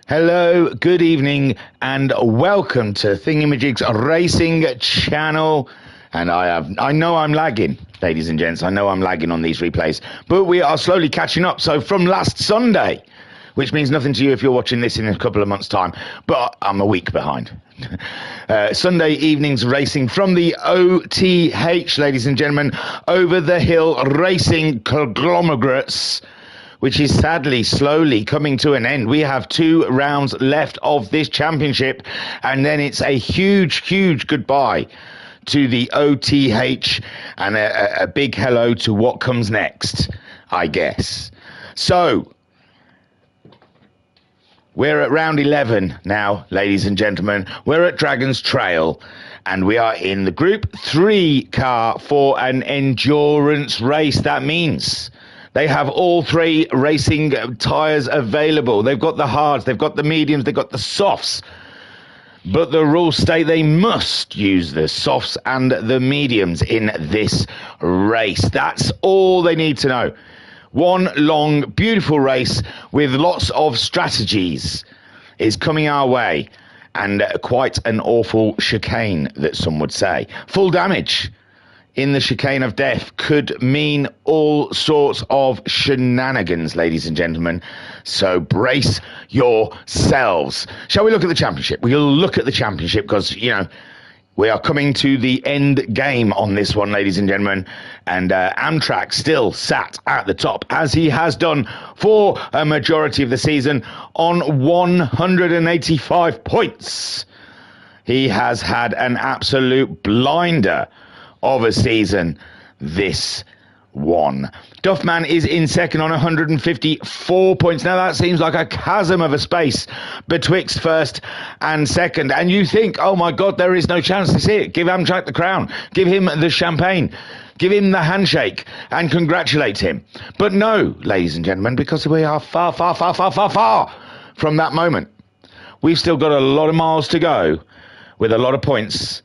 Hello, good evening, and welcome to Thingamajig's Racing Channel. And I know I'm lagging, ladies and gents. I know I'm lagging on these replays, but we are slowly catching up. So from last Sunday, which means nothing to you if you're watching this in a couple of months' time, but I'm a week behind. Sunday evening's racing from the O.T.H, ladies and gentlemen, over the hill racing conglomerates, which is sadly slowly coming to an end. We have 2 rounds left of this championship, and then it's a huge goodbye to the O.T.H and a big hello to what comes next, I guess. So we're at round 11 now, ladies and gentlemen. We're at Dragon's Trail, and we are in the Group 3 car for an endurance race. That means they have all 3 racing tyres available. They've got the hards, they've got the mediums, they've got the softs. But the rules state they must use the softs and the mediums in this race. That's all they need to know. One long, beautiful race with lots of strategies is coming our way, and quite an awful chicane, that some would say. Full damage in the chicane of death could mean all sorts of shenanigans, ladies and gentlemen. So brace yourselves. Shall we look at the championship? We'll look at the championship because, you know, we are coming to the end game on this one, ladies and gentlemen. And Amtrak still sat at the top, as he has done for a majority of the season, on 185 points. He has had an absolute blinder of a season, this one. Duffman is in second on 154 points. Now that seems like a chasm of a space betwixt first and second, and you think, oh my god, there is no chance to see it. Give Amtrak the crown, give him the champagne, give him the handshake and congratulate him. But no, ladies and gentlemen, because we are far from that moment. We've still got a lot of miles to go with a lot of points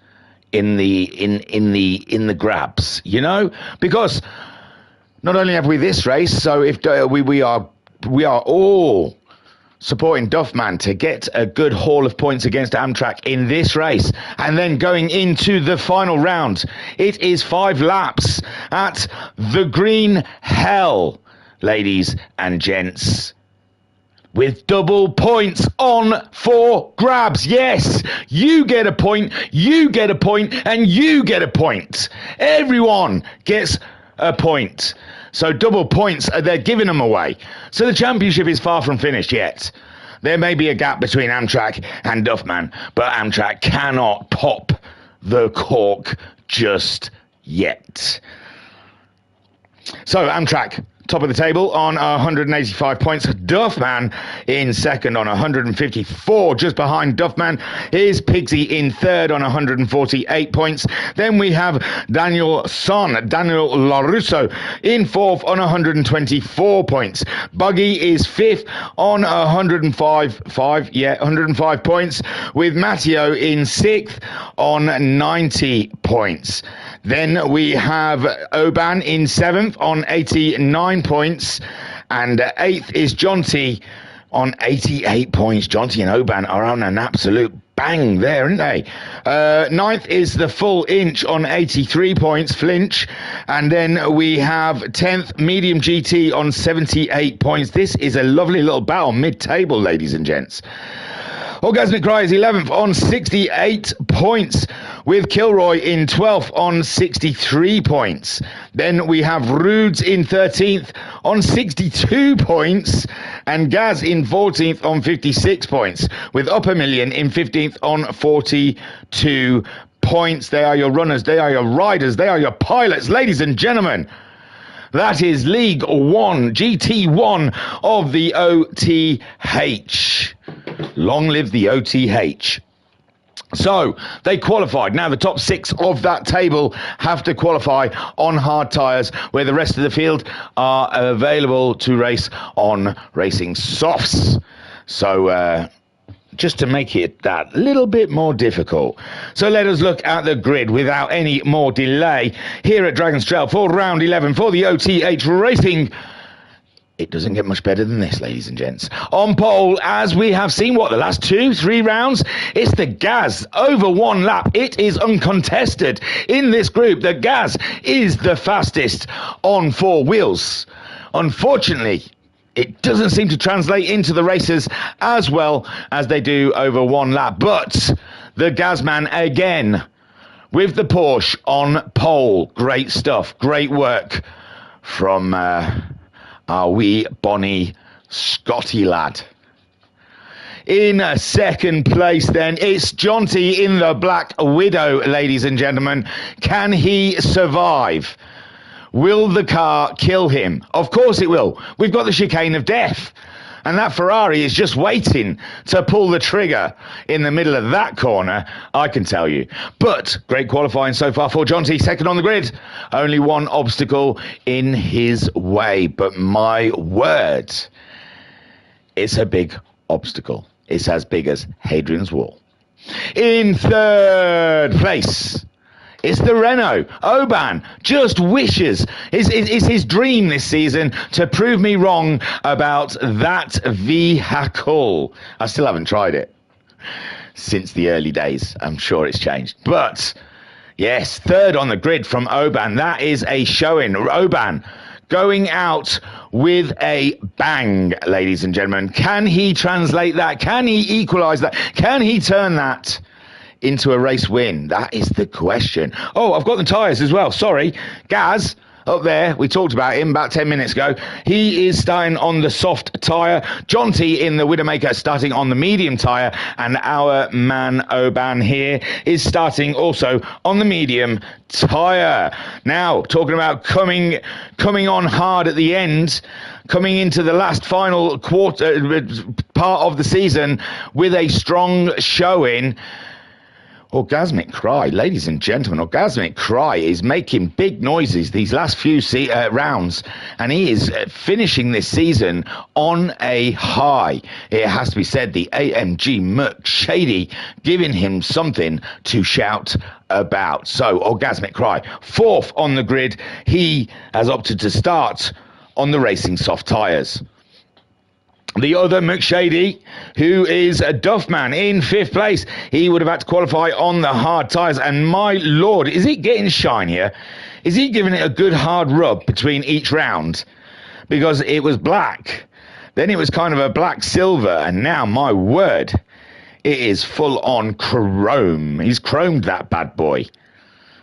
in the grabs, you know, because not only have we this race, so if we are all supporting Duffman to get a good haul of points against Amtrak in this race, and then going into the final round, it is 5 laps at the green hell, ladies and gents, with double points on for grabs. Yes, you get a point, you get a point, and you get a point. Everyone gets a point. So double points, they're giving them away. So the championship is far from finished yet. There may be a gap between Amtrak and Duffman, but Amtrak cannot pop the cork just yet. So Amtrak, top of the table on 185 points. Duffman in second on 154. Just behind Duffman is Pigsy in third on 148 points. Then we have Daniel LaRusso in fourth on 124 points. Buggy is fifth on 105 points, with Matteo in sixth on 90 points. Then we have Oban in 7th on 89 points. And 8th is Jonty on 88 points. Jonty and Oban are on an absolute bang there, aren't they? 9th is the Full Inch on 83 points, Flinch. And then we have 10th, Medium GT on 78 points. This is a lovely little battle mid-table, ladies and gents. Orgasmic Cry is 11th on 68 points, with Kilroy in 12th on 63 points. Then we have Rudes in 13th on 62 points, and Gaz in 14th on 56 points, with Upper Million in 15th on 42 points. They are your runners, they are your riders, they are your pilots, ladies and gentlemen. That is League 1, GT1 of the O.T.H. Long live the O.T.H. So they qualified. Now the top 6 of that table have to qualify on hard tyres, where the rest of the field are available to race on racing softs. So just to make it that little bit more difficult. So let us look at the grid without any more delay here at Dragon's Trail for round 11 for the O.T.H Racing It doesn't get much better than this, ladies and gents. On pole, as we have seen, the last 2-3 rounds, it's the Gaz over 1 lap. It is uncontested in this group. The Gaz is the fastest on 4 wheels. Unfortunately, it doesn't seem to translate into the races as well as they do over 1 lap. But the Gazman again with the Porsche on pole. Great stuff. Great work from our wee bonny Scotty lad. In second place then, it's Jonty in the Black Widow, ladies and gentlemen. Can he survive? Will the car kill him? Of course it will. We've got the chicane of death. And that Ferrari is just waiting to pull the trigger in the middle of that corner, I can tell you. But great qualifying so far for Jonty, second on the grid. Only one obstacle in his way. But my word, it's a big obstacle. It's as big as Hadrian's Wall. In third place, it's the Renault. Oban just wishes, it's his dream this season to prove me wrong about that vehicle. I still haven't tried it since the early days. I'm sure it's changed. But yes, third on the grid from Oban. That is a showing. Oban going out with a bang, ladies and gentlemen. Can he translate that? Can he equalise that? Can he turn that into a race win? That is the question. Oh, I've got the tyres as well. Sorry. Gaz, up there, we talked about him about 10 minutes ago. He is starting on the soft tyre. Jonty in the Widowmaker starting on the medium tyre. And our man Oban here is starting also on the medium tyre. Now, talking about coming on hard at the end, coming into the last final quarter part of the season with a strong showing. Orgasmic Cry, ladies and gentlemen, Orgasmic Cry is making big noises these last few rounds, and he is finishing this season on a high. It has to be said, the AMG Mercedes giving him something to shout about. So, Orgasmic Cry, fourth on the grid. He has opted to start on the racing soft tyres. The other McShady, who is a Duffman in fifth place, he would have had to qualify on the hard tyres. And my lord, is it getting shinier? Is he giving it a good hard rub between each round? Because it was black, then it was kind of a black silver, and now, my word, it is full on chrome. He's chromed that bad boy.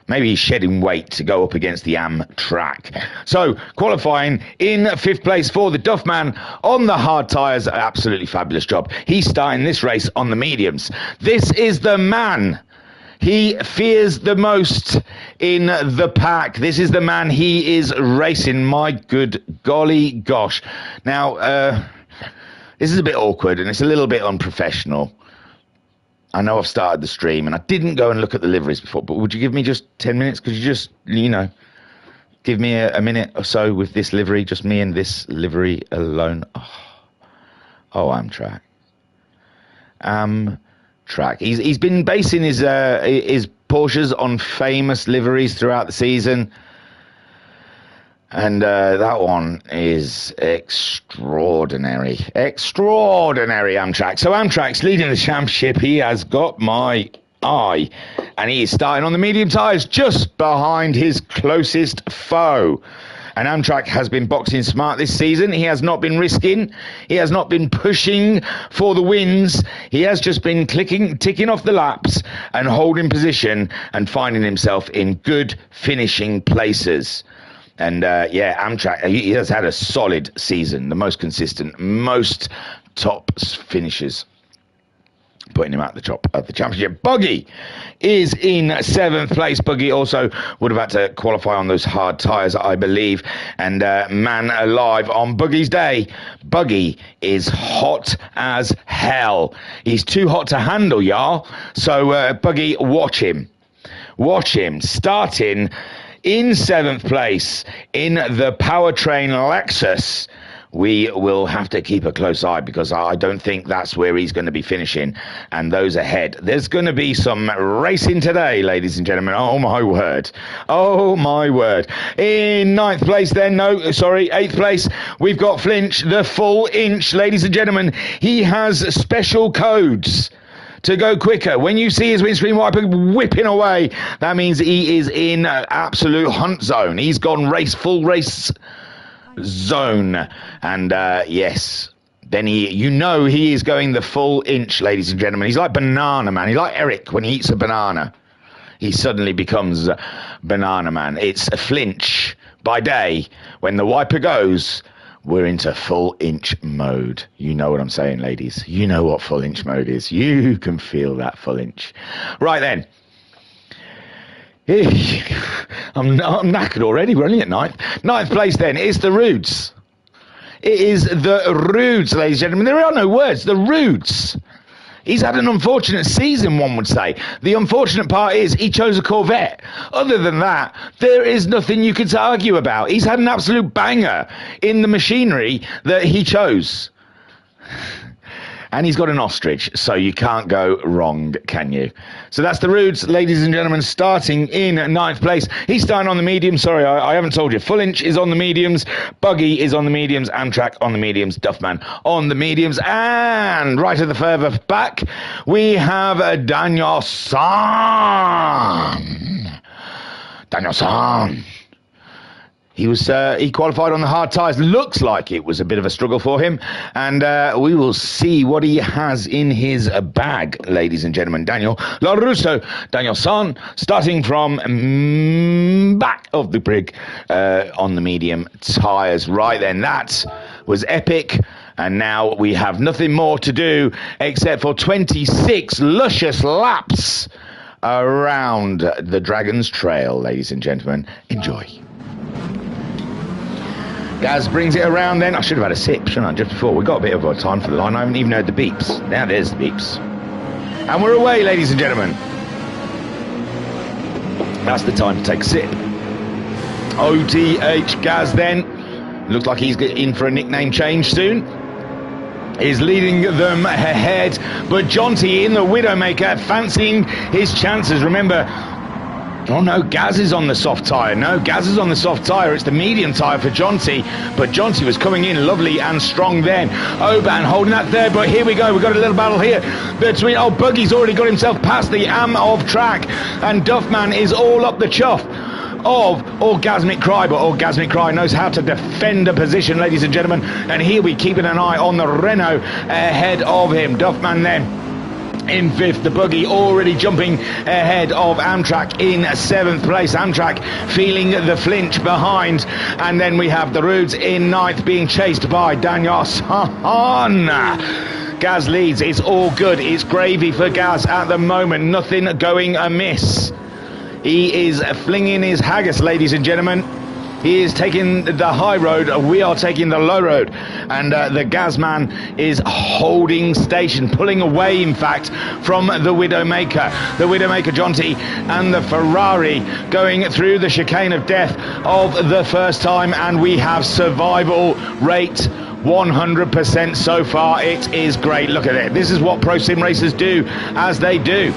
Maybe he's shedding weight to go up against the track. So, qualifying in fifth place for the Duffman on the hard tyres. Absolutely fabulous job. He's starting this race on the mediums. This is the man he fears the most in the pack. This is the man he is racing. My good golly gosh. Now, this is a bit awkward and it's a little bit unprofessional. I know I've started the stream and I didn't go and look at the liveries before, but would you give me just 10 minutes? Could you just, give me a minute or so with this livery, just me and this livery alone? Oh, Amtrak. He's been basing his Porsches on famous liveries throughout the season. And that one is extraordinary. Extraordinary, Amtrak. So Amtrak's leading the championship. He has got my eye. And he is starting on the medium tyres just behind his closest foe. And Amtrak has been boxing smart this season. He has not been risking. He has not been pushing for the wins. He has just been ticking off the laps and holding position and finding himself in good finishing places. And, Amtrak, he has had a solid season, the most consistent, most top finishes, putting him at the top of the championship. Buggy is in seventh place. Buggy also would have had to qualify on those hard tyres, I believe. And man alive, on Buggy's day, Buggy is hot as hell. He's too hot to handle, y'all. So, Buggy, watch him. Watch him starting in seventh place in the powertrain Lexus we will have to keep a close eye, because I don't think that's where he's going to be finishing. And those ahead, there's going to be some racing today, ladies and gentlemen. Oh my word. Oh my word. In 9th place then, no, sorry, 8th place, we've got Flinch, the full inch, ladies and gentlemen. He has special codes to go quicker. When you see his windscreen wiper whipping away, that means he is in absolute hunt zone. He's gone full race zone. And yes, then he is going the full inch, ladies and gentlemen. He's like Banana Man. He's like Eric when he eats a banana. He suddenly becomes Banana Man. It's a Flinch by day. When the wiper goes, we're into full inch mode. You know what I'm saying, ladies. You know what full inch mode is. You can feel that full inch. Right then. I'm knackered already. We're only at 9th. 9th place then is the Rudes. It is the Rudes, ladies and gentlemen. There are no words. The Rudes. He's had an unfortunate season, one would say. The unfortunate part is he chose a Corvette. Other than that, there is nothing you could argue about. He's had an absolute banger in the machinery that he chose. And he's got an ostrich, so you can't go wrong, can you? So that's the Rudes, ladies and gentlemen, starting in 9th place. He's starting on the mediums. Sorry, I haven't told you. Full Inch is on the mediums. Buggy is on the mediums. Amtrak on the mediums. Duffman on the mediums. And right at the further back, we have Daniel San. Daniel San. He qualified on the hard tyres. Looks like it was a bit of a struggle for him, and we will see what he has in his bag, ladies and gentlemen. Daniel LaRusso, Daniel San, starting from back of the brig on the medium tyres. Right then, that was epic. And now we have nothing more to do except for 26 luscious laps around the Dragon's Trail, ladies and gentlemen. Enjoy. Gaz brings it around then. I should have had a sip, shouldn't I, just before. We got a bit of our time for the line. I haven't even heard the beeps. Now there's the beeps. And we're away, ladies and gentlemen. That's the time to take a sip. O.T.H. Gaz then. Looks like he's in for a nickname change soon. Is leading them ahead. But Jonty in the Widowmaker fancying his chances. Remember... Oh no, Gaz is on the soft tyre. No, Gaz is on the soft tyre. It's the medium tyre for Jonty. But Jonty was coming in lovely and strong then. Oban holding that there, but here we go. We've got a little battle here between... Oh, Buggy's already got himself past the am of track. And Duffman is all up the chuff of Orgasmic Cry, but Orgasmic Cry knows how to defend a position, ladies and gentlemen. And here we keeping an eye on the Renault ahead of him. Duffman then in 5th, the Buggy already jumping ahead of Amtrak in 7th place. Amtrak feeling the flinch behind. And then we have the Rudes in 9th being chased by Daniel San. Gaz leads. It's all good. It's gravy for Gaz at the moment. Nothing going amiss. He is flinging his haggis, ladies and gentlemen. He is taking the high road. We are taking the low road. And the Gazman is holding station, pulling away, in fact, from the Widowmaker. The Widowmaker, Jonty, and the Ferrari going through the chicane of death of the first time. And we have survival rate 100% so far. It is great. Look at it. This is what pro sim racers do as they do.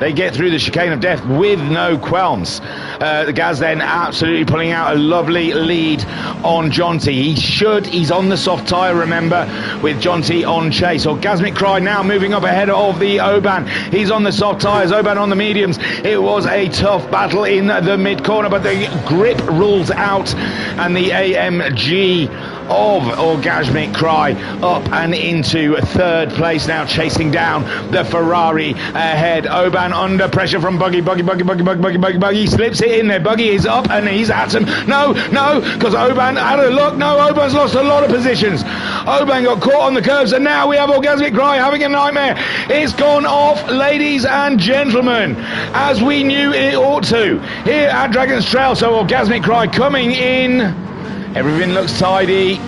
They get through the chicane of death with no qualms. The Gaz then absolutely pulling out a lovely lead on Jonty. He's on the soft tyre, remember, with Jonty on chase. Orgasmic Cry now moving up ahead of the Oban. He's on the soft tyres, Oban on the mediums. It was a tough battle in the mid-corner, but the grip rules out, and the AMG of Orgasmic Cry up and into 3rd place now, chasing down the Ferrari ahead. Oban under pressure from Buggy. Buggy slips it in there. Buggy is up and he's at him. No, because Oban had a look. No, Oban's lost a lot of positions. Oban got caught on the curves, and now we have Orgasmic Cry having a nightmare. It's gone off, ladies and gentlemen, as we knew it ought to, here at Dragon's Trail. So Orgasmic Cry coming in. Everything looks tidy.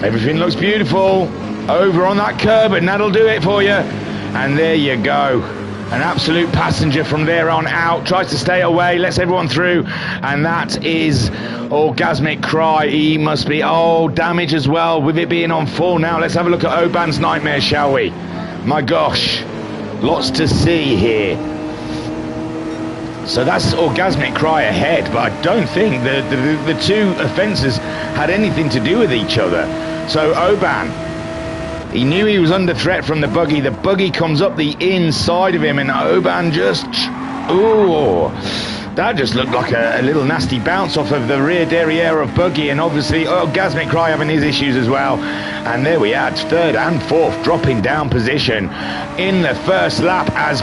Everything looks beautiful. Over on that curb, and that'll do it for you. And there you go. An absolute passenger from there on out. Tries to stay away, lets everyone through. And that is Orgasmic Cry. He must be, damage as well with it being on full now. Let's have a look at Oban's Nightmare, shall we? My gosh, lots to see here. So that's Orgasmic Cry ahead, but I don't think the two offences had anything to do with each other. So Oban, he knew he was under threat from the buggy. The buggy comes up the inside of him, and Oban just, that just looked like a little nasty bounce off of the rear derriere of buggy, and obviously Orgasmic Cry having his issues as well. And there we had third and fourth dropping down position in the first lap as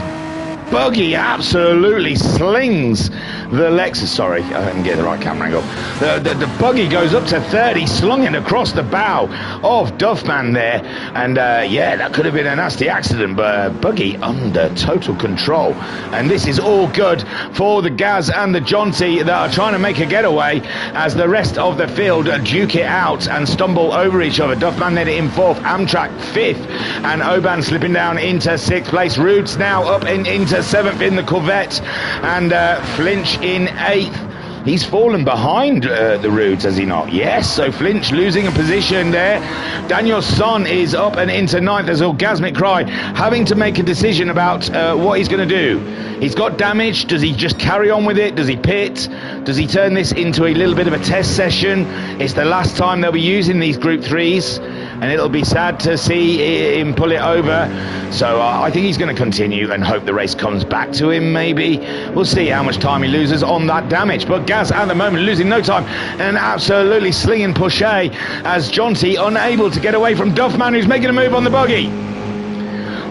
buggy absolutely slings the Lexus. Sorry, I didn't get the right camera angle. The buggy goes up to 30, slung it across the bow of Duffman there. And yeah, that could have been a nasty accident, but buggy under total control. And this is all good for the Gaz and the Jonty that are trying to make a getaway as the rest of the field duke it out and stumble over each other. Duffman then in fourth, Amtrak fifth, and Oban slipping down into sixth place. Roots now up into seventh in the Corvette, and Flinch in eighth. He's fallen behind the Roods, has he not? Yes, so Flinch losing a position there. Daniel Son is up and into ninth as Orgasmic Cry having to make a decision about what he's going to do. He's got damage. Does he just carry on with it? Does he pit? Does he turn this into a little bit of a test session? It's the last time they'll be using these Group 3s, and it'll be sad to see him pull it over. So I think he's going to continue and hope the race comes back to him, maybe. We'll see how much time he loses on that damage. But Gaz at the moment losing no time and absolutely slinging Porsche as Jonty unable to get away from Duffman, who's making a move on the buggy.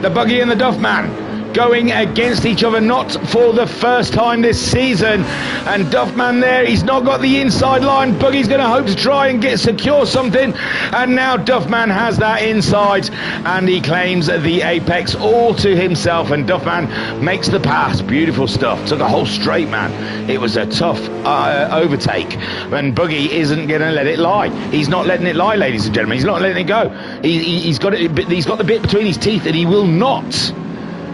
The buggy and the Duffman going against each other, not for the first time this season. And Duffman there, he's not got the inside line. Buggy's going to hope to try and secure something. And now Duffman has that inside, and he claims the apex all to himself. And Duffman makes the pass. Beautiful stuff. Took a whole straight, man. It was a tough overtake. And Buggy isn't going to let it lie. He's not letting it lie, ladies and gentlemen. He's not letting it go. He's got the bit between his teeth, and he will not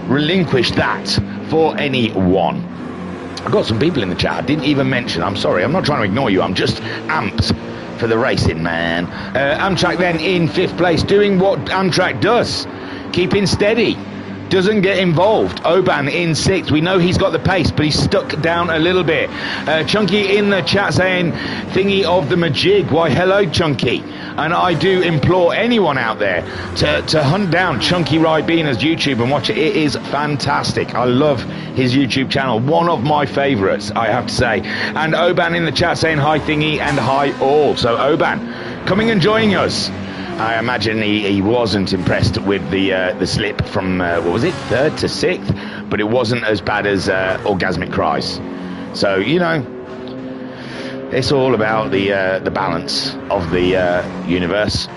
relinquish that for anyone. I've got some people in the chat I didn't even mention. I'm sorry, I'm not trying to ignore you. I'm just amped for the racing, man. Amtrak then in fifth place, doing what Amtrak does, keeping steady, doesn't get involved. Oban in sixth. We know he's got the pace, but he's stuck down a little bit. Chunky in the chat saying thingy of the Majig. Why, hello, Chunky. And I do implore anyone out there to hunt down Chunky Ribina's YouTube and watch it. It is fantastic. I love his YouTube channel. One of my favourites, I have to say. And Oban in the chat saying hi, Thingy, and hi all. So Oban coming and joining us. I imagine he wasn't impressed with the slip from, what was it, third to sixth, but it wasn't as bad as Orgasmic Cries. So, you know, it's all about the balance of the universe.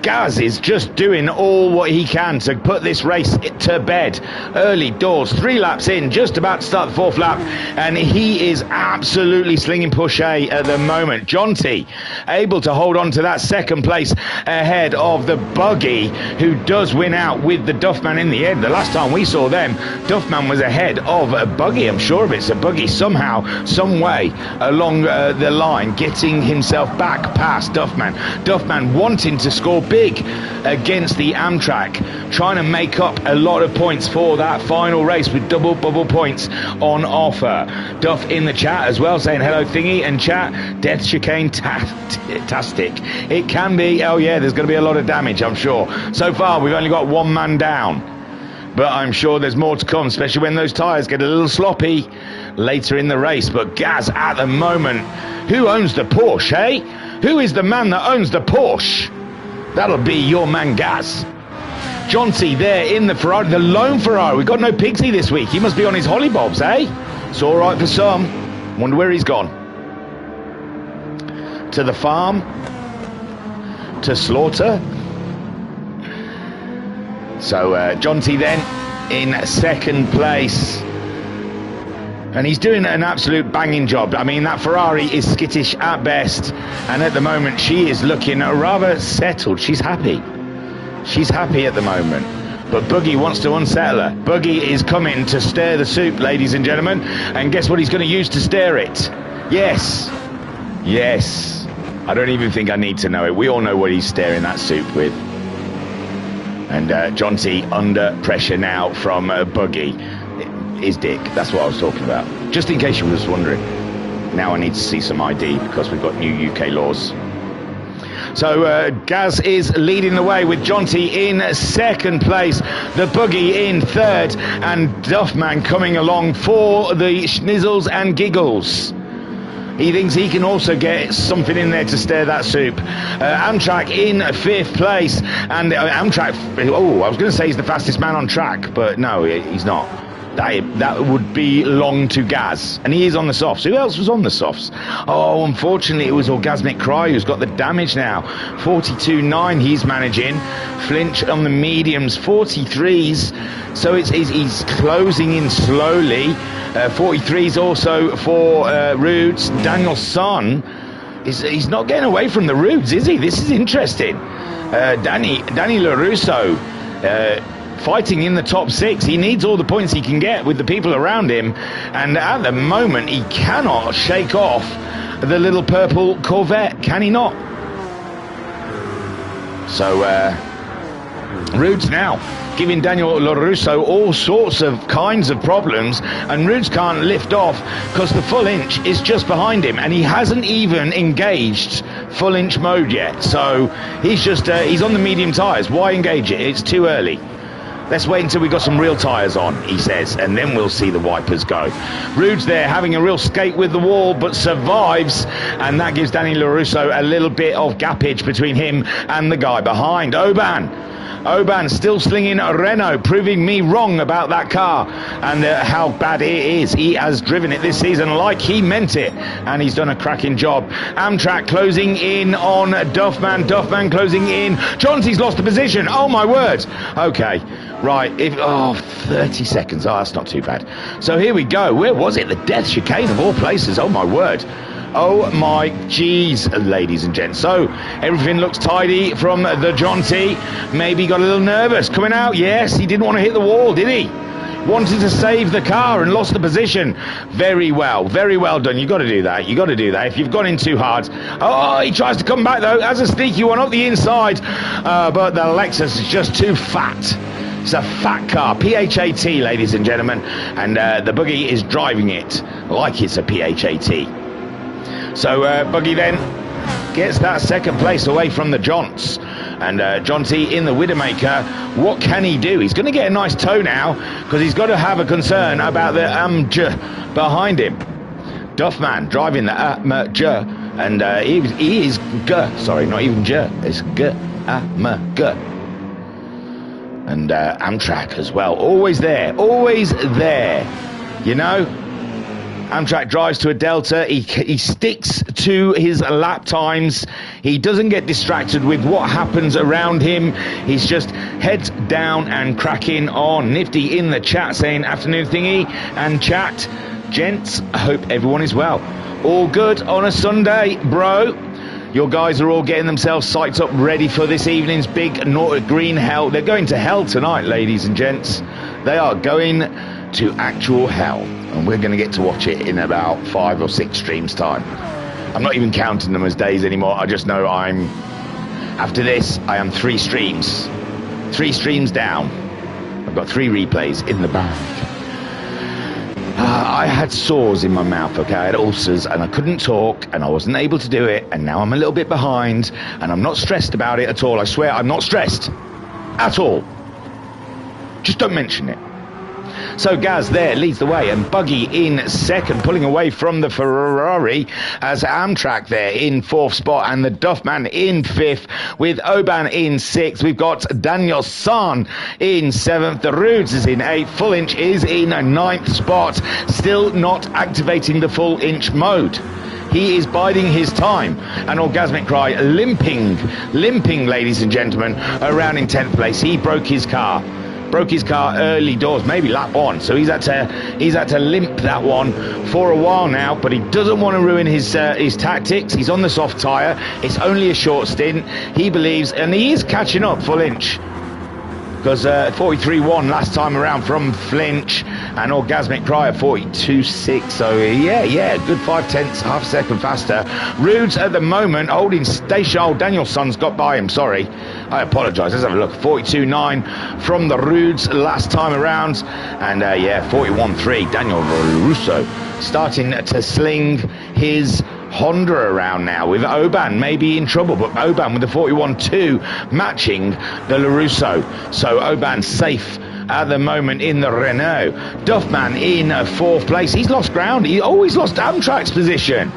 Gaz is just doing all what he can to put this race to bed. Early doors, 3 laps in, just about to start the fourth lap, and he is absolutely slinging Porsche at the moment. Jonty able to hold on to that second place ahead of the buggy, who does win out with the Duffman in the end. The last time we saw them, Duffman was ahead of a buggy. I'm sure of it. So buggy somehow, some way along the line, getting himself back past Duffman. Duffman wanting to score big against the Amtrak, trying to make up a lot of points for that final race with double bubble points on offer. Duff in the chat as well saying hello, Thingy, and chat, death chicane tastic. It can be. Oh yeah, there's going to be a lot of damage, I'm sure. So far we've only got one man down, but I'm sure there's more to come, especially when those tyres get a little sloppy later in the race. But Gaz at the moment, who owns the Porsche, eh? Who is the man that owns the Porsche? That'll be your man Gaz. Jonty there in the Ferrari, the lone Ferrari. We've got no Pigsy this week. He must be on his hollybobs, eh? It's all right for some. Wonder where he's gone. To the farm? To slaughter? So Jonty then in second place. And he's doing an absolute banging job. I mean, that Ferrari is skittish at best. And at the moment, she is looking rather settled. She's happy. She's happy at the moment. but Boogie wants to unsettle her. Boogie is coming to stir the soup, ladies and gentlemen, and guess what he's going to use to stir it? Yes. I don't even think I need to know it. We all know what he's stirring that soup with. And Jonty under pressure now from Boogie. His dick, that's what I was talking about. Just in case you was wondering. Now I need to see some ID because we've got new UK laws. So Gaz is leading the way with Jonty in second place, the Boogie in third, and Duffman coming along for the schnizzles and giggles. He thinks he can also get something in there to stir that soup. Amtrak in fifth place, and Amtrak, I was going to say he's the fastest man on track, but no, he's not. That would be long to Gaz, and he is on the softs. Who else was on the softs? Oh, unfortunately, it was Orgasmic Cry who's got the damage now. 42.9 he's managing. Flinch on the mediums, 43s. So he's closing in slowly. 43s also for Roots. Daniel Son he's not getting away from the Roots, is he? This is interesting. Danny LaRusso. Fighting in the top six. He needs all the points he can get with the people around him, and at the moment he cannot shake off the little purple Corvette, can he not? So Roots now giving Daniel LaRusso all sorts of kinds of problems, and Roots can't lift off because the full inch is just behind him, and he hasn't even engaged full inch mode yet. So he's just he's on the medium tyres. Why engage it? It's too early. Let's wait until we got some real tyres on, he says, and then we'll see the wipers go. Rude's there having a real skate with the wall, but survives, and that gives Danny LaRusso a little bit of gappage between him and the guy behind. Oban still slinging a Renault, proving me wrong about that car and how bad it is. He has driven it this season like he meant it, and he's done a cracking job. Amtrak closing in on Duffman closing in. Jonty's lost the position. Oh my word. Okay, right, 30 seconds. Oh, that's not too bad. So here we go. Where was it? The death chicane of all places. Oh my word. Oh my jeez, ladies and gents. So everything looks tidy from the Jonty. Maybe got a little nervous coming out. Yes, he didn't want to hit the wall, did he? Wanted to save the car and lost the position. Very well done. You got to do that. If you've gone in too hard. Oh, he tries to come back though. Has a sneaky one up the inside, but the Lexus is just too fat. It's a fat car, PHAT, ladies and gentlemen, and the Boogie is driving it like it's a PHAT. So Buggy then gets that second place away from the Jonts, and Jonty in the Widowmaker. What can he do? He's going to get a nice toe now because he's got to have a concern about the behind him. Duffman driving the and he is sorry, not even it's G and Amtrak as well. Always there, you know. Amtrak drives to a delta. He sticks to his lap times. He doesn't get distracted with what happens around him. He's just heads down and cracking on. Nifty in the chat saying afternoon thingy, and chat, gents, I hope everyone is well. All good on a Sunday, bro. Your guys are all getting themselves psyched up, ready for this evening's big green hell. They're going to hell tonight, ladies and gents. They are going to actual hell, and we're going to get to watch it in about 5 or 6 streams time. I'm not even counting them as days anymore. I just know after this I am 3 streams down. I've got 3 replays in the bag. I had sores in my mouth, okay? I had ulcers and I couldn't talk and I wasn't able to do it, and now I'm a little bit behind and I'm not stressed about it at all. I swear I'm not stressed at all. Just don't mention it. So Gaz there leads the way, and Buggy in second, pulling away from the Ferrari, as Amtrak there in 4th spot, and the Duffman in 5th, with Oban in 6th. We've got Daniel San in 7th. The Rudes is in 8th. Full Inch is in 9th spot, still not activating the full inch mode. He is biding his time, and Orgasmic Cry limping, ladies and gentlemen, around in 10th place. He broke his car early doors, maybe lap 1, so he's had to limp that one for a while now, but he doesn't want to ruin his tactics. He's on the soft tyre. It's only a short stint, he believes, and he is catching up. Full Inch because 43.1 last time around from Flinch, and Orgasmic Cry at 42.6. So yeah, good 5/10, half a second faster. Rudes at the moment holding station. Oh, Danielson's got by him. Sorry, I apologise. Let's have a look. 42.9 from the Rudes last time around, and 41.3. Daniel Russo starting to sling his Honda around now, with Oban maybe in trouble, but Oban with the 41.2 matching the LaRusso. So Oban safe at the moment in the Renault. Duffman in 4th place. He's lost ground. He always lost Amtrak's position.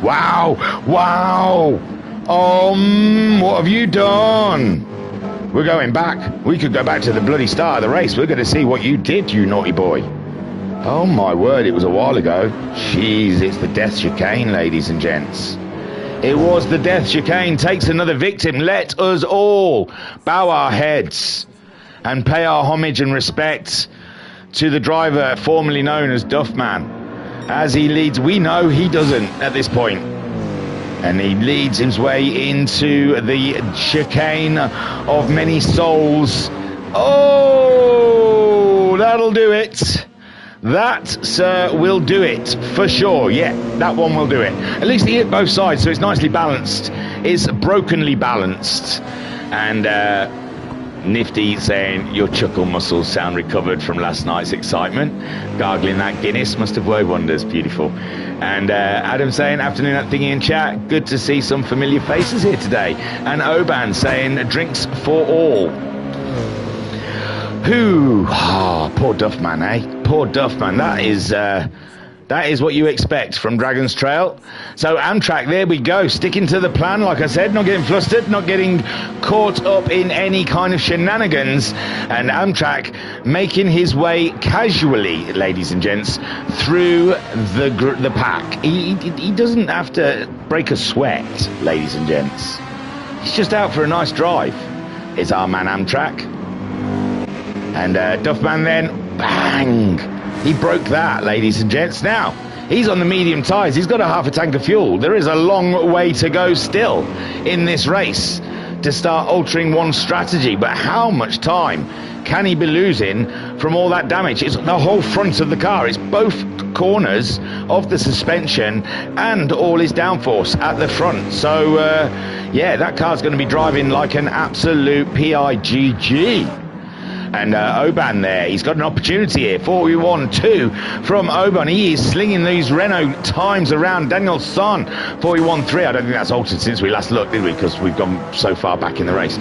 Wow. What have you done? We're going back. We could go back to the bloody start of the race. We're going to see what you did, you naughty boy. Oh my word, it was a while ago. Jeez, it's the death chicane, ladies and gents. It was the death chicane. Takes another victim. Let us all bow our heads and pay our homage and respect to the driver formerly known as Duffman. As he leads, we know he doesn't at this point. And he leads his way into the chicane of many souls. Oh, that'll do it. That, sir, will do it for sure. Yeah, that one will do it. At least he hit both sides, so it's nicely balanced. It's brokenly balanced. And Nifty saying your chuckle muscles sound recovered from last night's excitement. Gargling that Guinness must have worked wonders. Beautiful. And Adam saying afternoon at Thingy in chat. Good to see some familiar faces here today. And Oban saying drinks for all. Who? Oh, poor Duffman, eh? Poor Duffman. That is what you expect from Dragon's Trail. So Amtrak, there we go, sticking to the plan, like I said, not getting flustered, not getting caught up in any kind of shenanigans, and Amtrak making his way casually, ladies and gents, through the pack. He doesn't have to break a sweat, ladies and gents. He's just out for a nice drive. Is our man Amtrak. And Duffman then, bang! He broke that, ladies and gents. Now, he's on the medium tyres. He's got a half a tank of fuel. There is a long way to go still in this race to start altering one strategy. But how much time can he be losing from all that damage? It's the whole front of the car. It's both corners of the suspension and all his downforce at the front. So, yeah, that car's going to be driving like an absolute PIGG. And Oban there, he's got an opportunity here. 41.2 from Oban. He is slinging these Renault times around. Daniel Son, 41.3. I don't think that's altered since we last looked, did we? Because we've gone so far back in the race.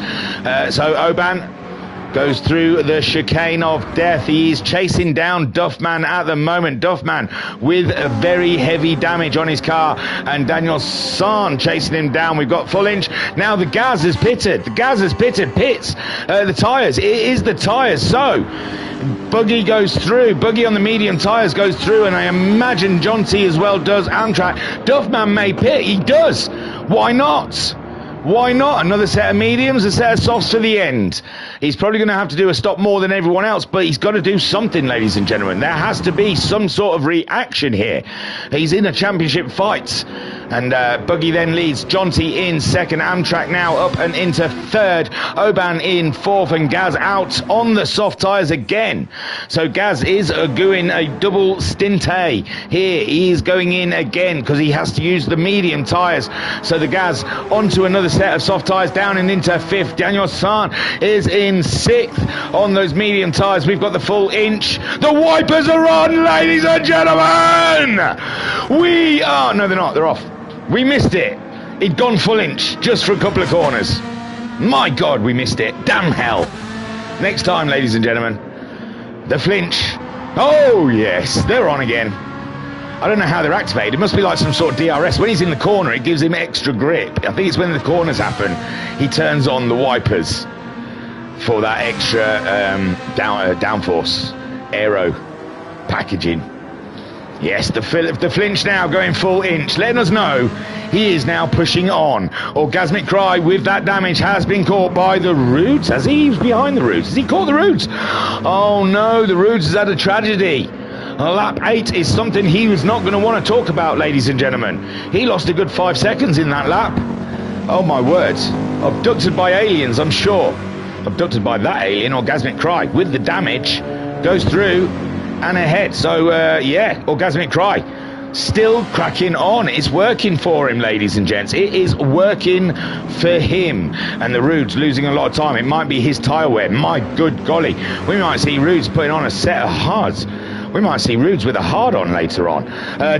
So Oban goes through the chicane of death. He is chasing down Duffman at the moment. Duffman with a very heavy damage on his car, and Daniel San chasing him down. We've got Full Inch. Now the Gaz has pitted. The Gaz has pitted. Pits the tyres. It is the tyres. So Buggy goes through. Buggy on the medium tyres goes through, and I imagine John T as well does. Amtrak. Duffman may pit. He does. Why not? Why not? Another set of mediums, a set of softs for the end. He's probably going to have to do a stop more than everyone else, but he's got to do something, ladies and gentlemen. There has to be some sort of reaction here. He's in a championship fight. And Buggy then leads. Jonty in second. Amtrak now up and into third. Oban in fourth, and Gaz out on the soft tyres again. So Gaz is doing a double stinte here. He is going in again because he has to use the medium tyres. So the Gaz onto another set of soft tyres, down and into fifth. Daniel San is in sixth on those medium tyres. We've got the Full Inch. The wipers are on, ladies and gentlemen. We are... No, they're not. They're off. We missed it. He'd gone Full Inch just for a couple of corners. My God, we missed it. Damn hell. Next time, ladies and gentlemen. The flinch. Oh, yes. They're on again. I don't know how they're activated. It must be like some sort of DRS. When he's in the corner, it gives him extra grip. I think it's when the corners happen, he turns on the wipers for that extra downforce aero packaging. Yes, the flinch now going Full Inch, letting us know he is now pushing on. Orgasmic Cry with that damage has been caught by the Roots. Has he? He was behind the Roots. Has he caught the Roots? Oh no, the Roots has had a tragedy. Lap 8 is something he was not going to want to talk about, ladies and gentlemen. He lost a good 5 seconds in that lap. Oh my word. Abducted by aliens, I'm sure. abducted by that alien, Orgasmic Cry, with the damage, goes through and ahead. So, yeah, Orgasmic Cry still cracking on. It's working for him, ladies and gents. It is working for him. And the Rude's losing a lot of time. It might be his tyre wear. My good golly. We might see Rude's putting on a set of hards. We might see Rude's with a hard on later on.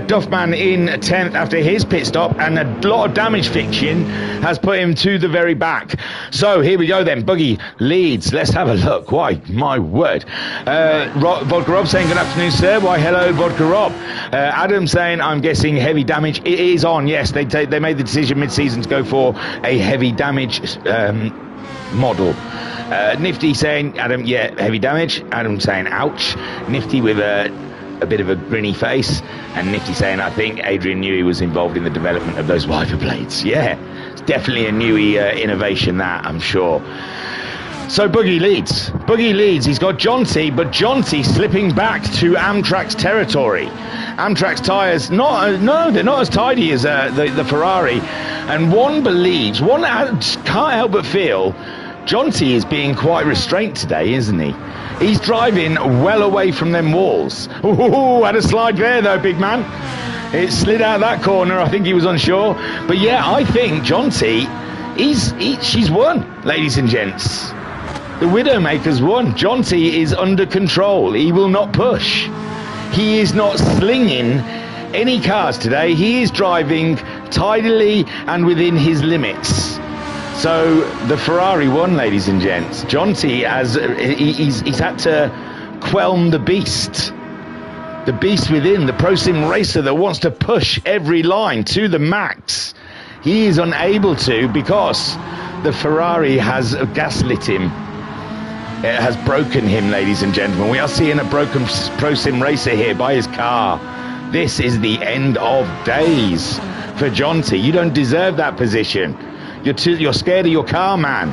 Duffman in 10th after his pit stop, and a lot of damage fiction has put him to the very back. So here we go then. Buggy leads. Let's have a look. Why, my word. Vodka Rob saying good afternoon, sir. Why, hello, Vodka Rob. Adam saying, I'm guessing heavy damage. It is on. Yes, they made the decision mid-season to go for a heavy damage model. Nifty saying, Adam, yeah, heavy damage. Adam saying, ouch. Nifty with a bit of a grinny face. And Nifty saying, I think Adrian knew he was involved in the development of those wiper blades. Yeah, it's definitely a Newey innovation, that, I'm sure. So Boogie leads. Boogie leads. He's got Jonty, but Jonty slipping back to Amtrak's territory. Amtrak's tyres, no, they're not as tidy as the Ferrari. And one can't help but feel Jonty is being quite restrained today, isn't he? He's driving well away from them walls. Ooh, had a slide there though, big man. It slid out that corner. I think he was unsure. But yeah, I think Jonty, she's won, ladies and gents. The Widowmaker's won. Jonty is under control. He will not push. He is not slinging any cars today. He is driving tidily and within his limits. So the Ferrari won, ladies and gents. Jonty he's had to quelm the beast within, the pro sim racer that wants to push every line to the max. He is unable to because the Ferrari has gaslit him. It has broken him, ladies and gentlemen. We are seeing a broken pro sim racer here by his car. This is the end of days for Jonty. You don't deserve that position. You're scared of your car, man.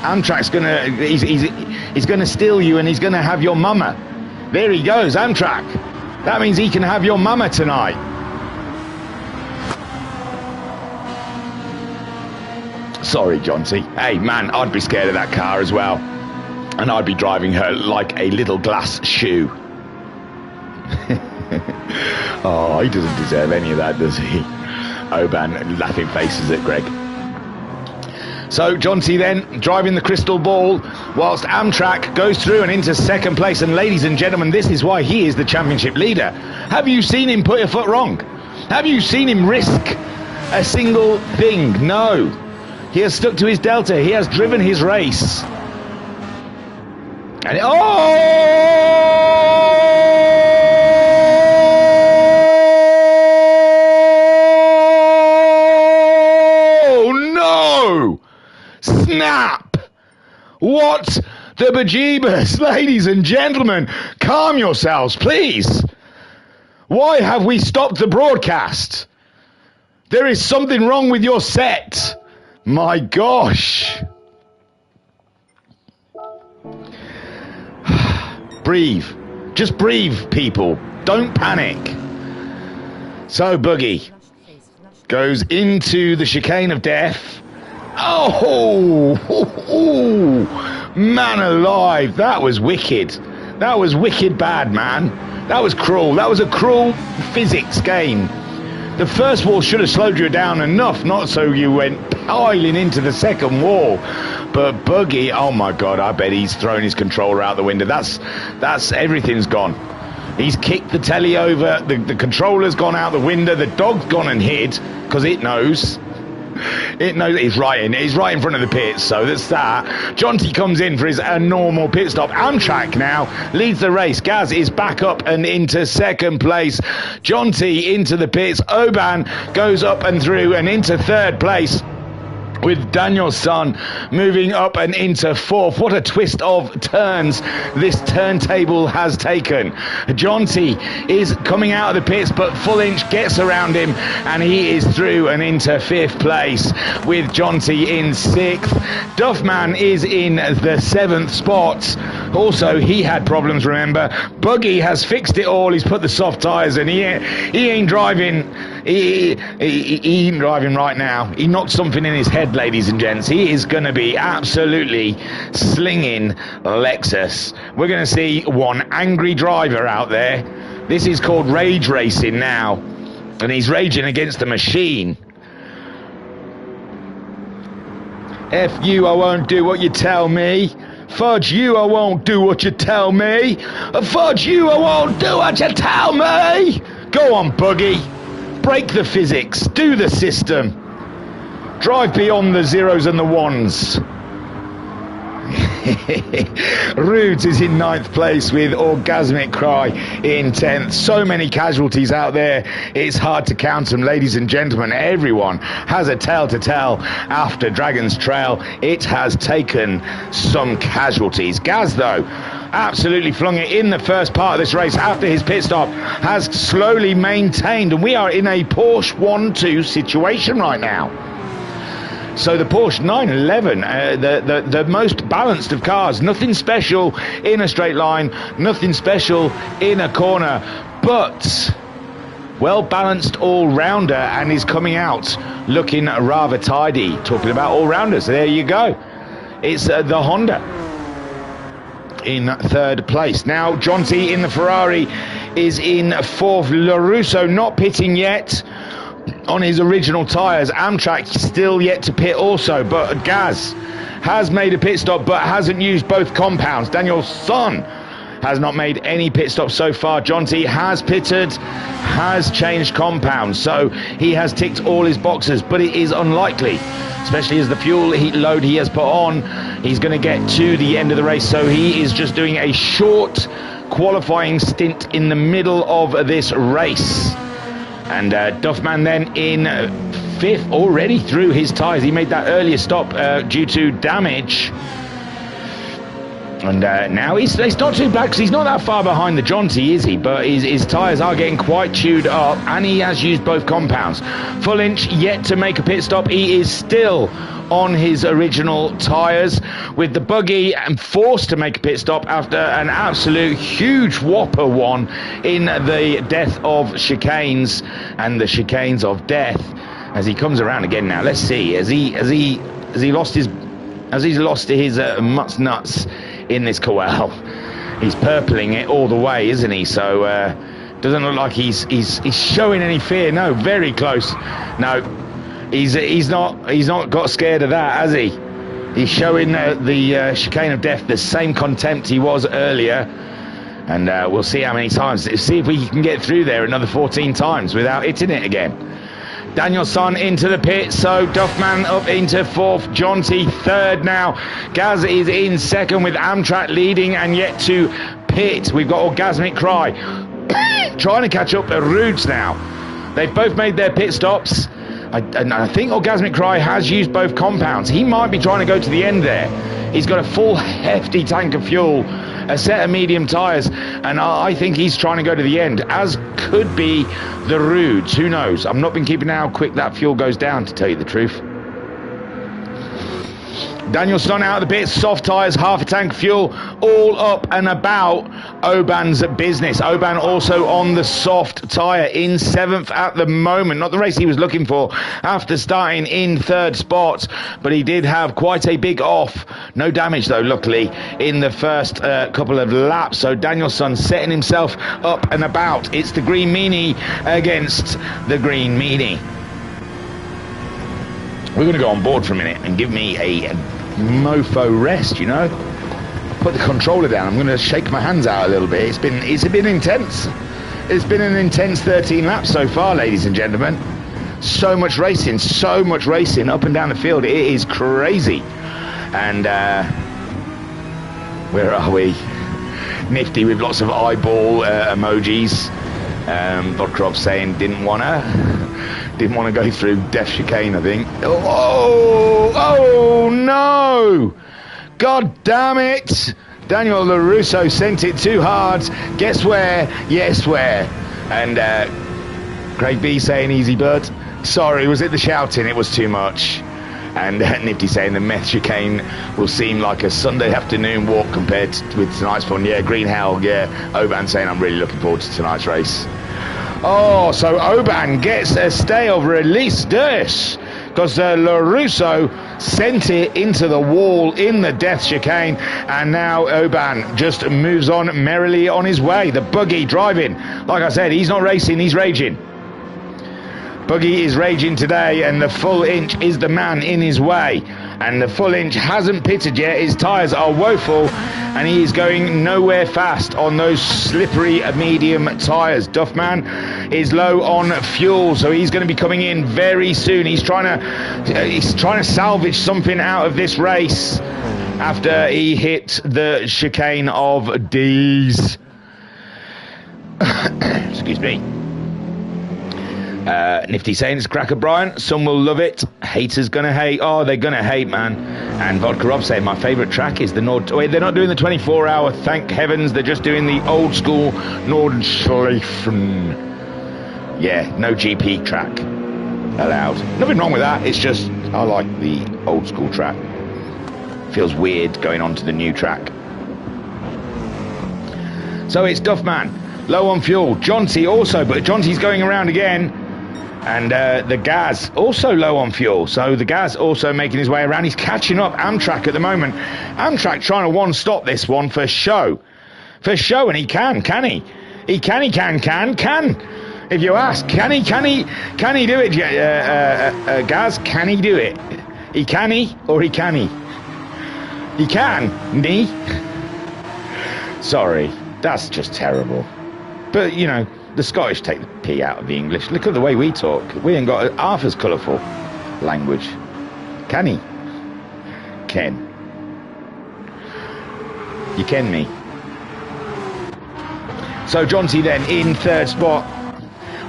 Amtrak's he's gonna steal you, and he's gonna have your mama. There he goes, Amtrak. That means he can have your mama tonight. Sorry, Jonty. Hey, man, I'd be scared of that car as well. And I'd be driving her like a little glass shoe. Oh, he doesn't deserve any of that, does he? Oban laughing faces at Greg. So Jonty then driving the crystal ball whilst Amtrak goes through and into second place. And ladies and gentlemen, this is why he is the championship leader. Have you seen him put a foot wrong? Have you seen him risk a single thing? No. He has stuck to his delta. He has driven his race. And snap! What the bejeebers? Ladies and gentlemen, calm yourselves, please. Why have we stopped the broadcast? There is something wrong with your set. My gosh. Breathe. Just breathe, people. Don't panic. So Boogie goes into the chicane of death. Oh, man alive, that was wicked. That was wicked bad, man. That was cruel. That was a cruel physics game. The first wall should have slowed you down enough, not so you went piling into the second wall. But Buggy, oh my God, I bet he's thrown his controller out the window. That's everything's gone. He's kicked the telly over, the controller's gone out the window, the dog's gone and hid, because it knows. It knows he's right in front of the pits, so that's that. Jonty comes in for his normal pit stop. Amtrak now leads the race. Gaz is back up and into second place. Jonty into the pits. Oban goes up and through and into third place, with Daniel's son moving up and into fourth. What a twist of turns this turntable has taken. Jonty is coming out of the pits, but Full Inch gets around him and he is through and into fifth place, with Jonty in sixth. Duffman is in the seventh spot. Also, he had problems, remember. Buggy has fixed it all. He's put the soft tyres in. He ain't driving He ain't driving right now. He knocked something in his head, ladies and gents. He is going to be absolutely slinging Lexus. We're going to see one angry driver out there. This is called rage racing now, and he's raging against the machine. F you, I won't do what you tell me. Fudge you, I won't do what you tell me. Fudge you, I won't do what you tell me. Go on, buggy. Break the physics. Do the system. Drive beyond the zeros and the ones. Rudes is in 9th place with Orgasmic Cry in 10th. So many casualties out there, it's hard to count them, ladies and gentlemen. Everyone has a tale to tell after Dragon's Trail. It has taken some casualties. Gaz, though, absolutely flung it in the first part of this race after his pit stop, has slowly maintained, and we are in a Porsche 1-2 situation right now. So the Porsche 911, the most balanced of cars, nothing special in a straight line, nothing special in a corner, but well-balanced all-rounder, and is coming out looking rather tidy. Talking about all-rounders, there you go. It's the Honda in 3rd place. Now, Jonty in the Ferrari is in 4th. LaRusso not pitting yet on his original tyres. Amtrak still yet to pit also, but Gaz has made a pit stop but hasn't used both compounds. Daniel Son has not made any pit stops so far. Jonty has pitted, has changed compounds, so he has ticked all his boxes, but it is unlikely, especially as the fuel load he has put on, he's going to get to the end of the race. So he is just doing a short qualifying stint in the middle of this race. And Duffman then in 5th, already through his tyres. He made that earlier stop due to damage. And now it's not too bad because he's not that far behind the Jonty, is he? But his tyres are getting quite chewed up, and he has used both compounds. Full Inch yet to make a pit stop. He is still on his original tyres with the buggy and forced to make a pit stop after an absolute huge whopper one in the death of chicanes and the chicanes of death. As he comes around again now, let's see, has he lost his mutts nuts in this corral. He's purpling it all the way, isn't he? So doesn't look like he's showing any fear. No, very close. No, he's not got scared of that, has he? He's showing the chicane of death the same contempt he was earlier, and we'll see how many times. See if we can get through there another 14 times without hitting it again. Danielson into the pit, so Duffman up into 4th, Jonty 3rd now. Gaz is in 2nd with Amtrak leading and yet to pit. We've got Orgasmic Cry trying to catch up to Rudes now. They've both made their pit stops. And I think Orgasmic Cry has used both compounds. He might be trying to go to the end there. He's got a full hefty tank of fuel, a set of medium tyres, and I think he's trying to go to the end, as could be the Rudes. Who knows? I've not been keeping an eye how quick that fuel goes down, to tell you the truth. Danielson out of the pits, soft tyres, half a tank of fuel, all up and about Oban's business. Oban also on the soft tyre in 7th at the moment. Not the race he was looking for after starting in 3rd spot, but he did have quite a big off. No damage though, luckily, in the first couple of laps. So Danielson setting himself up and about. It's the Green Meanie against the Green Meanie. We're going to go on board for a minute and give me a mofo rest, you know. Put the controller down. I'm going to shake my hands out a little bit. It's been intense. It's been an intense 13 laps so far, ladies and gentlemen. So much racing up and down the field. It is crazy. And where are we? Nifty with lots of eyeball emojis. Vodkrov saying didn't want to go through death chicane, I think. Oh no! God damn it! Daniel LaRusso sent it too hard. Guess where? Yes, where? And Craig B saying easy bird. Sorry, was it the shouting? It was too much. And Nifty saying the meth chicane will seem like a Sunday afternoon walk compared with tonight's fun. Yeah, Green Hell, yeah. Oban saying I'm really looking forward to tonight's race. Oh, so Oban gets a stay of release this because LaRusso sent it into the wall in the death chicane, and now Oban just moves on merrily on his way. The buggy driving. Like I said, he's not racing, he's raging. Buggy is raging today, and the full inch is the man in his way. And the full inch hasn't pitted yet. His tyres are woeful, and he is going nowhere fast on those slippery medium tyres. Duffman is low on fuel, so he's going to be coming in very soon. He's trying to salvage something out of this race after he hit the chicane of D's. Excuse me. Nifty saying it's cracker, Brian. Some will love it. Haters gonna hate. Oh, they're gonna hate, man. And Vodka Rob saying my favourite track is the Nord. Wait, they're not doing the 24-hour. Thank heavens, they're just doing the old school Nordschleifen. Yeah, no GP track allowed. Nothing wrong with that. It's just I like the old school track. Feels weird going on to the new track. So it's Duffman, low on fuel. Jonty also, but Jonty's going around again. And the Gaz also low on fuel. So the Gaz also making his way around. He's catching up Amtrak at the moment. Amtrak trying to one-stop this one for show. For show, and he can he? He can. If you ask, can he do it, Gaz? Can he do it? He or he can he? He can, me. Sorry, that's just terrible. But, you know, the Scottish take the P out of the English. Look at the way we talk. We ain't got half as colourful language. Can he? Ken. You ken me. So Jonty then in third spot.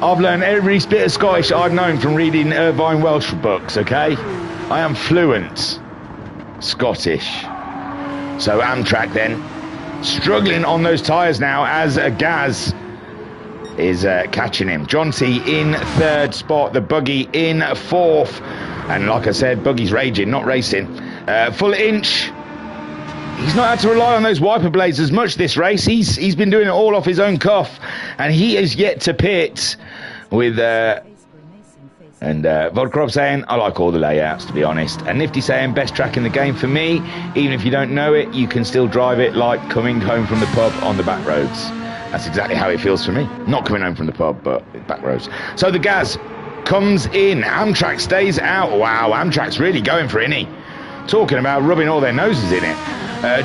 I've learned every bit of Scottish I've known from reading Irvine Welsh books, okay? I am fluent Scottish. So Amtrak then struggling on those tyres now as a Gaz is catching him. Jonty in third spot, the buggy in fourth, and like I said, buggy's raging, not racing. Full inch, he's not had to rely on those wiper blades as much this race. He's been doing it all off his own cuff, and he is yet to pit with and Vodkrop saying I like all the layouts, to be honest. And Nifty saying best track in the game for me. Even if you don't know it, you can still drive it like coming home from the pub on the back roads. That's exactly how it feels for me. Not coming home from the pub, but back roads. So the Gaz comes in. Amtrak stays out. Wow, Amtrak's really going for it, isn't he? Talking about rubbing all their noses in it.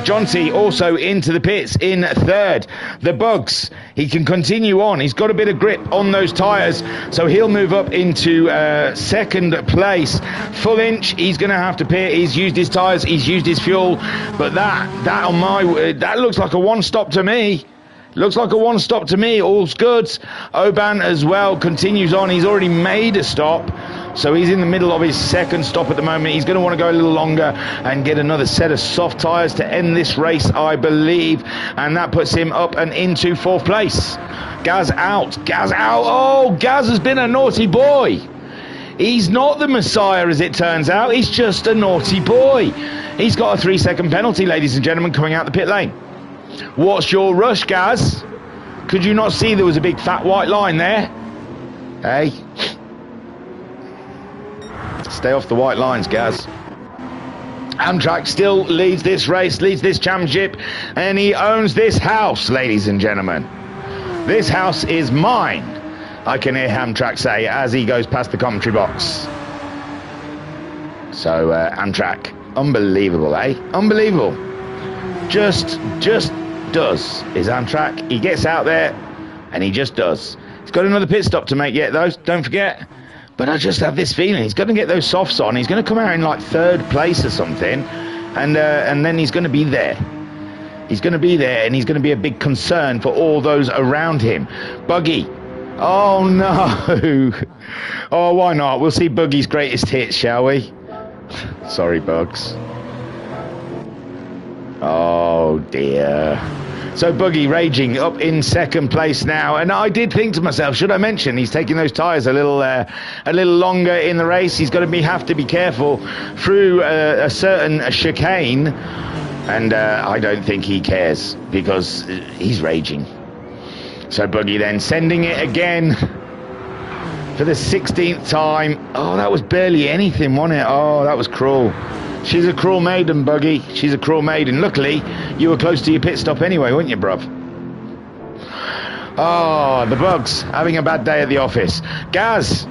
Jonty also into the pits in third. The Bugs, he can continue on. He's got a bit of grip on those tyres, so he'll move up into second place. Full inch, he's going to have to pit. He's used his tyres, he's used his fuel, but that on my that looks like a one-stop to me. Looks like a one-stop to me. All's good. Oban as well continues on. He's already made a stop, so he's in the middle of his second stop at the moment. He's going to want to go a little longer and get another set of soft tyres to end this race, I believe, and that puts him up and into fourth place. Gaz out. Oh, Gaz has been a naughty boy. He's not the Messiah, as it turns out. He's just a naughty boy. He's got a 3-second penalty, ladies and gentlemen, coming out the pit lane. What's your rush, Gaz? Could you not see there was a big fat white line there? Hey? Stay off the white lines, Gaz. Amtrak still leads this race, leads this championship, and he owns this house, ladies and gentlemen. This house is mine, I can hear Amtrak say as he goes past the commentary box. So, Amtrak, unbelievable, eh? Unbelievable. Just does his Amtrak. He gets out there and he just does. He's got another pit stop to make yet, though, don't forget. But I just have this feeling he's going to get those softs on. He's going to come out in like third place or something, and then he's going to be there. He's going to be there, and he's going to be a big concern for all those around him. Buggy. Oh no. Oh, why not? We'll see Buggy's greatest hits, shall we? Sorry, Bugs. Oh dear. So Buggy raging up in second place now, and I did think to myself, should I mention he's taking those tyres a little longer in the race? He's got to have to be careful through a certain chicane, and I don't think he cares because he's raging. So Buggy then sending it again for the 16th time. Oh, that was barely anything, wasn't it? Oh, that was cruel. She's a cruel maiden, Buggy. She's a cruel maiden. Luckily, you were close to your pit stop anyway, weren't you, bruv? Oh, the Bugs having a bad day at the office. Gaz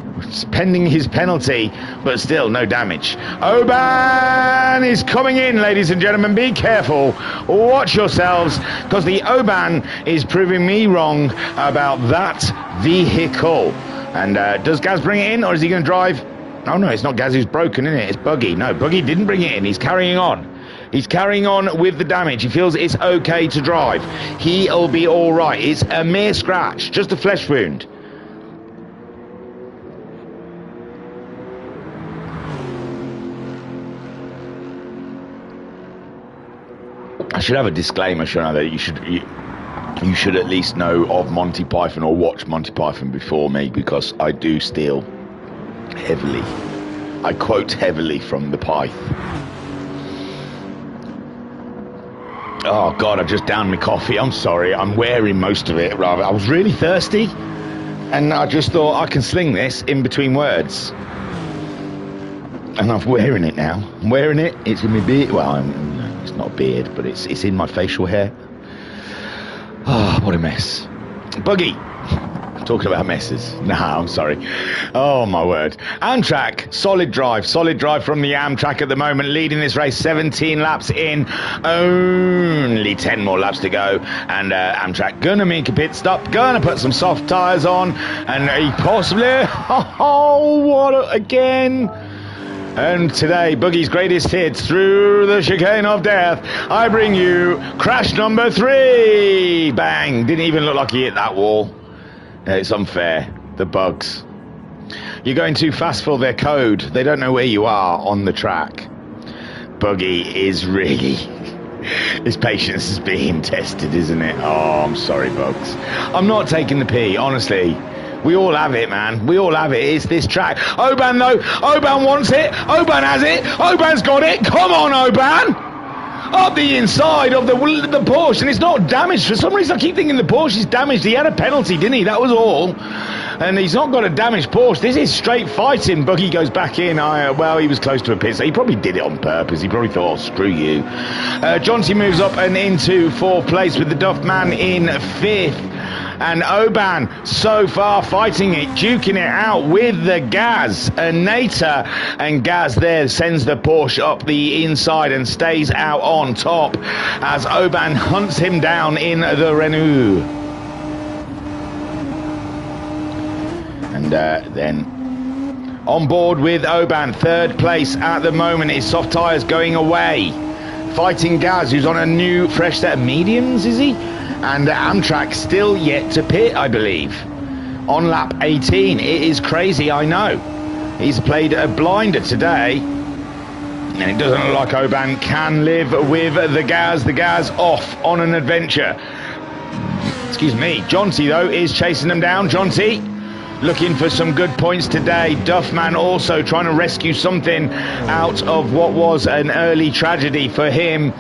pending his penalty, but still no damage. Oban is coming in, ladies and gentlemen. Be careful. Watch yourselves, because the Oban is proving me wrong about that vehicle. And does Gaz bring it in, or is he going to drive? Oh no, it's not Gaz who's broken, is it? It's Buggy. No, Buggy didn't bring it in. He's carrying on. He's carrying on with the damage. He feels it's okay to drive. He'll be all right. It's a mere scratch, just a flesh wound. I should have a disclaimer, shouldn't I, that you should at least know of Monty Python or watch Monty Python before me, because I do steal heavily. I quote heavily from the Pyth. Oh God, I just downed my coffee. I'm sorry. I'm wearing most of it, rather. I was really thirsty, and I just thought I can sling this in between words. And I'm wearing it now. I'm wearing it. It's in my beard. Well, it's not a beard, but it's in my facial hair. Oh, what a mess. Buggy. Talking about messes. Nah, I'm sorry. Oh, my word. Amtrak, solid drive from the Amtrak at the moment, leading this race 17 laps in. Only 10 more laps to go. And Amtrak gonna make a pit stop, gonna put some soft tyres on, and he possibly... Oh, what again? And today, Boogie's greatest hits through the chicane of death. I bring you crash number 3. Bang. Didn't even look like he hit that wall. It's unfair. The Bugs. You're going too fast for their code. They don't know where you are on the track. Buggy is really... His patience is being tested, isn't it? Oh, I'm sorry, Bugs. I'm not taking the P, honestly. We all have it, man. We all have it. It's this track. Oban, though. Oban wants it. Oban has it. Oban's got it. Come on, Oban. Up the inside of the Porsche, and it's not damaged. For some reason, I keep thinking the Porsche is damaged. He had a penalty, didn't he? That was all. And he's not got a damaged Porsche. This is straight fighting. Buggy goes back in. Well, he was close to a pit, so he probably did it on purpose. He probably thought, oh, screw you. Johnsy moves up and into 4th place with the Duff Man in 5th. And Oban so far fighting it, duking it out with the Gaz and Nater. And Gaz there sends the Porsche up the inside and stays out on top as Oban hunts him down in the Renault. And then on board with Oban, 3rd place at the moment. His soft tyres going away. Fighting Gaz, who's on a new fresh set of mediums, is he? And Amtrak still yet to pit, I believe, on lap 18. It is crazy, I know. He's played a blinder today, and it doesn't look like Oban can live with the Gaz. The Gaz off on an adventure. Excuse me. Jonty, though, is chasing them down. Jonty looking for some good points today. Duffman also trying to rescue something out of what was an early tragedy for him.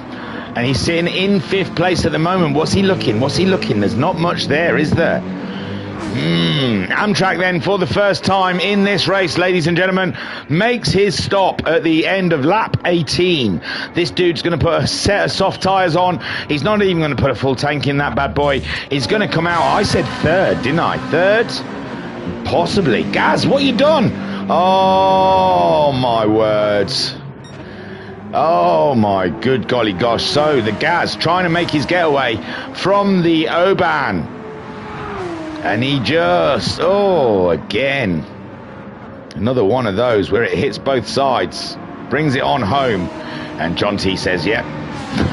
And he's sitting in 5th place at the moment. What's he looking? What's he looking? There's not much there, is there? Amtrak then, for the first time in this race, ladies and gentlemen, makes his stop at the end of lap 18. This dude's going to put a set of soft tyres on. He's not even going to put a full tank in that bad boy. He's going to come out. I said 3rd, didn't I? 3rd? Possibly. Gaz, what you done? Oh, my words. Oh my good golly gosh. So the Gaz trying to make his getaway from the Oban, and he just, again, another one of those where it hits both sides, brings it on home. And John T says yep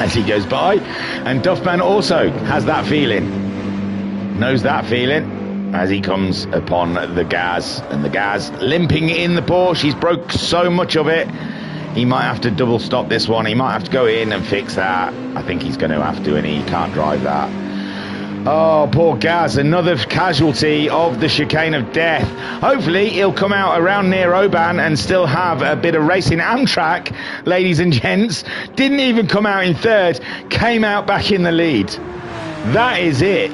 as he goes by, and Duffman also has that feeling, knows that feeling as he comes upon the Gaz, and the Gaz limping in the Porsche. He's broke so much of it. He might have to double stop this one. He might have to go in and fix that. I think he's going to have to, and he can't drive that. Oh, poor Gaz, another casualty of the chicane of death. Hopefully, he'll come out around near Oban and still have a bit of racing. Amtrak, ladies and gents, didn't even come out in 3rd, came out back in the lead. That is it.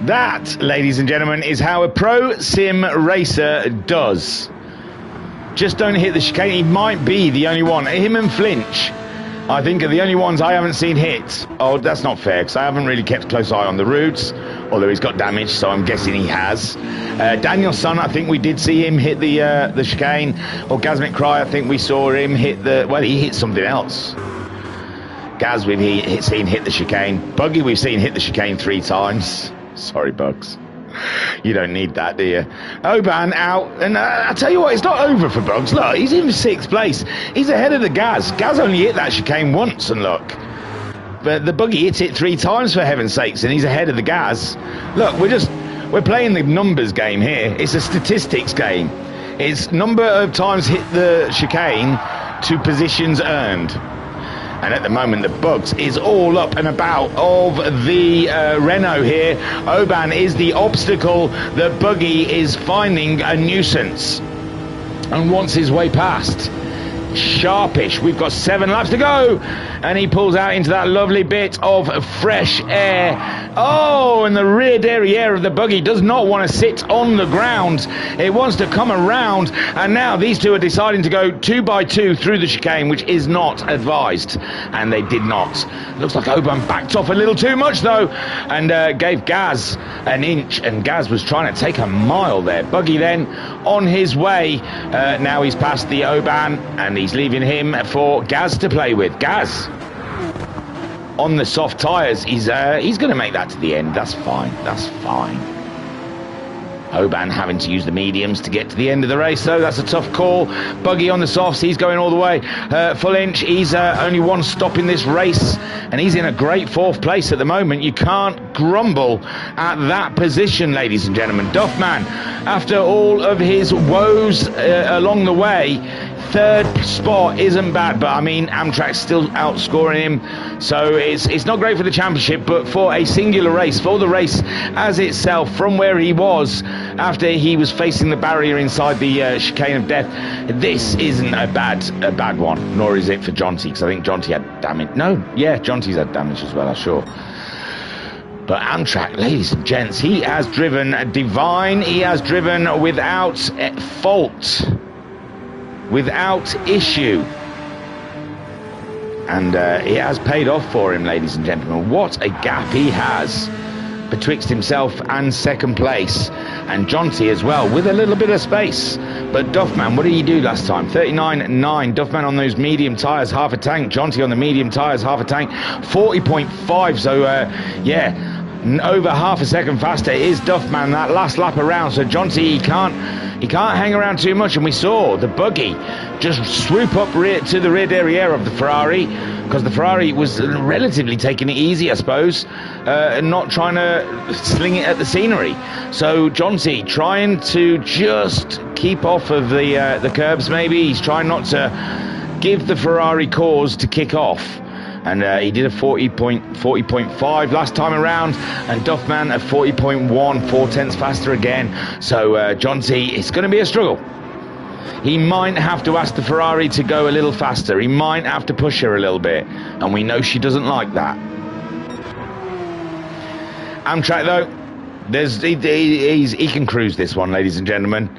That, ladies and gentlemen, is how a pro sim racer does. Just don't hit the chicane. He might be the only one. Him and Flinch, I think, are the only ones I haven't seen hit. Oh, that's not fair, because I haven't really kept a close eye on the routes, although he's got damage, so I'm guessing he has. Daniel's son, I think we did see him hit the chicane. Orgasmic Cry, I think we saw him hit the... Well, he hit something else. Gaz, we've seen hit the chicane. Buggy, we've seen hit the chicane 3 times. Sorry, Bugs. You don't need that, do you? Oban out, and I tell you what, it's not over for Bugs. Look, he's in 6th place. He's ahead of the Gaz. Gaz only hit that chicane once, and look. But the Buggy hit it 3 times, for heaven's sakes, and he's ahead of the Gaz. Look, we're playing the numbers game here. It's a statistics game. It's number of times hit the chicane to positions earned. And at the moment, the Bugs is all up and about of the Renault here. Oban is the obstacle. The Buggy is finding a nuisance and wants his way past. Sharpish. We've got 7 laps to go, and he pulls out into that lovely bit of fresh air. Oh, and the rear derriere of the Buggy does not want to sit on the ground. It wants to come around, and now these two are deciding to go 2x2 through the chicane, which is not advised, and they did not. Looks like Oban backed off a little too much though, and gave Gaz an inch, and Gaz was trying to take a mile there. Buggy then on his way. Now he's past the Oban, and he's leaving him for Gaz to play with. Gaz on the soft tyres. He's going to make that to the end. That's fine. That's fine. Oban having to use the mediums to get to the end of the race, though. That's a tough call. Buggy on the softs. He's going all the way. Full Inch. He's only one stop in this race, and he's in a great 4th place at the moment. You can't grumble at that position, ladies and gentlemen. Duffman, after all of his woes along the way, 3rd spot isn't bad, but I mean, Amtrak's still outscoring him, so it's not great for the championship, but for a singular race, for the race as itself, from where he was after he was facing the barrier inside the chicane of death, this isn't a bad one, nor is it for Jonty, because I think Jonty had damage. No, yeah, Jonty's had damage as well, I'm sure. But Amtrak, ladies and gents, he has driven divine. He has driven without fault, without issue, and it has paid off for him, ladies and gentlemen. What a gap he has betwixt himself and 2nd place, and Jonty as well, with a little bit of space. But Duffman, what did he do last time? 39.9. Duffman on those medium tyres, half a tank. Jonty on the medium tyres, half a tank. 40.5. So yeah, over half a second faster is Duffman that last lap around. So Jonty, he can't hang around too much, and we saw the Buggy just swoop up to the rear derriere of the Ferrari, because the Ferrari was relatively taking it easy, I suppose, and not trying to sling it at the scenery. So Jonty trying to just keep off of the curbs, maybe. He's trying not to give the Ferrari cause to kick off. And he did a 40.5 last time around, and Duffman a 40.1, 4/10 faster again. So Jonty, it's going to be a struggle. He might have to ask the Ferrari to go a little faster. He might have to push her a little bit, and we know she doesn't like that. Amtrak though, he can cruise this one, ladies and gentlemen.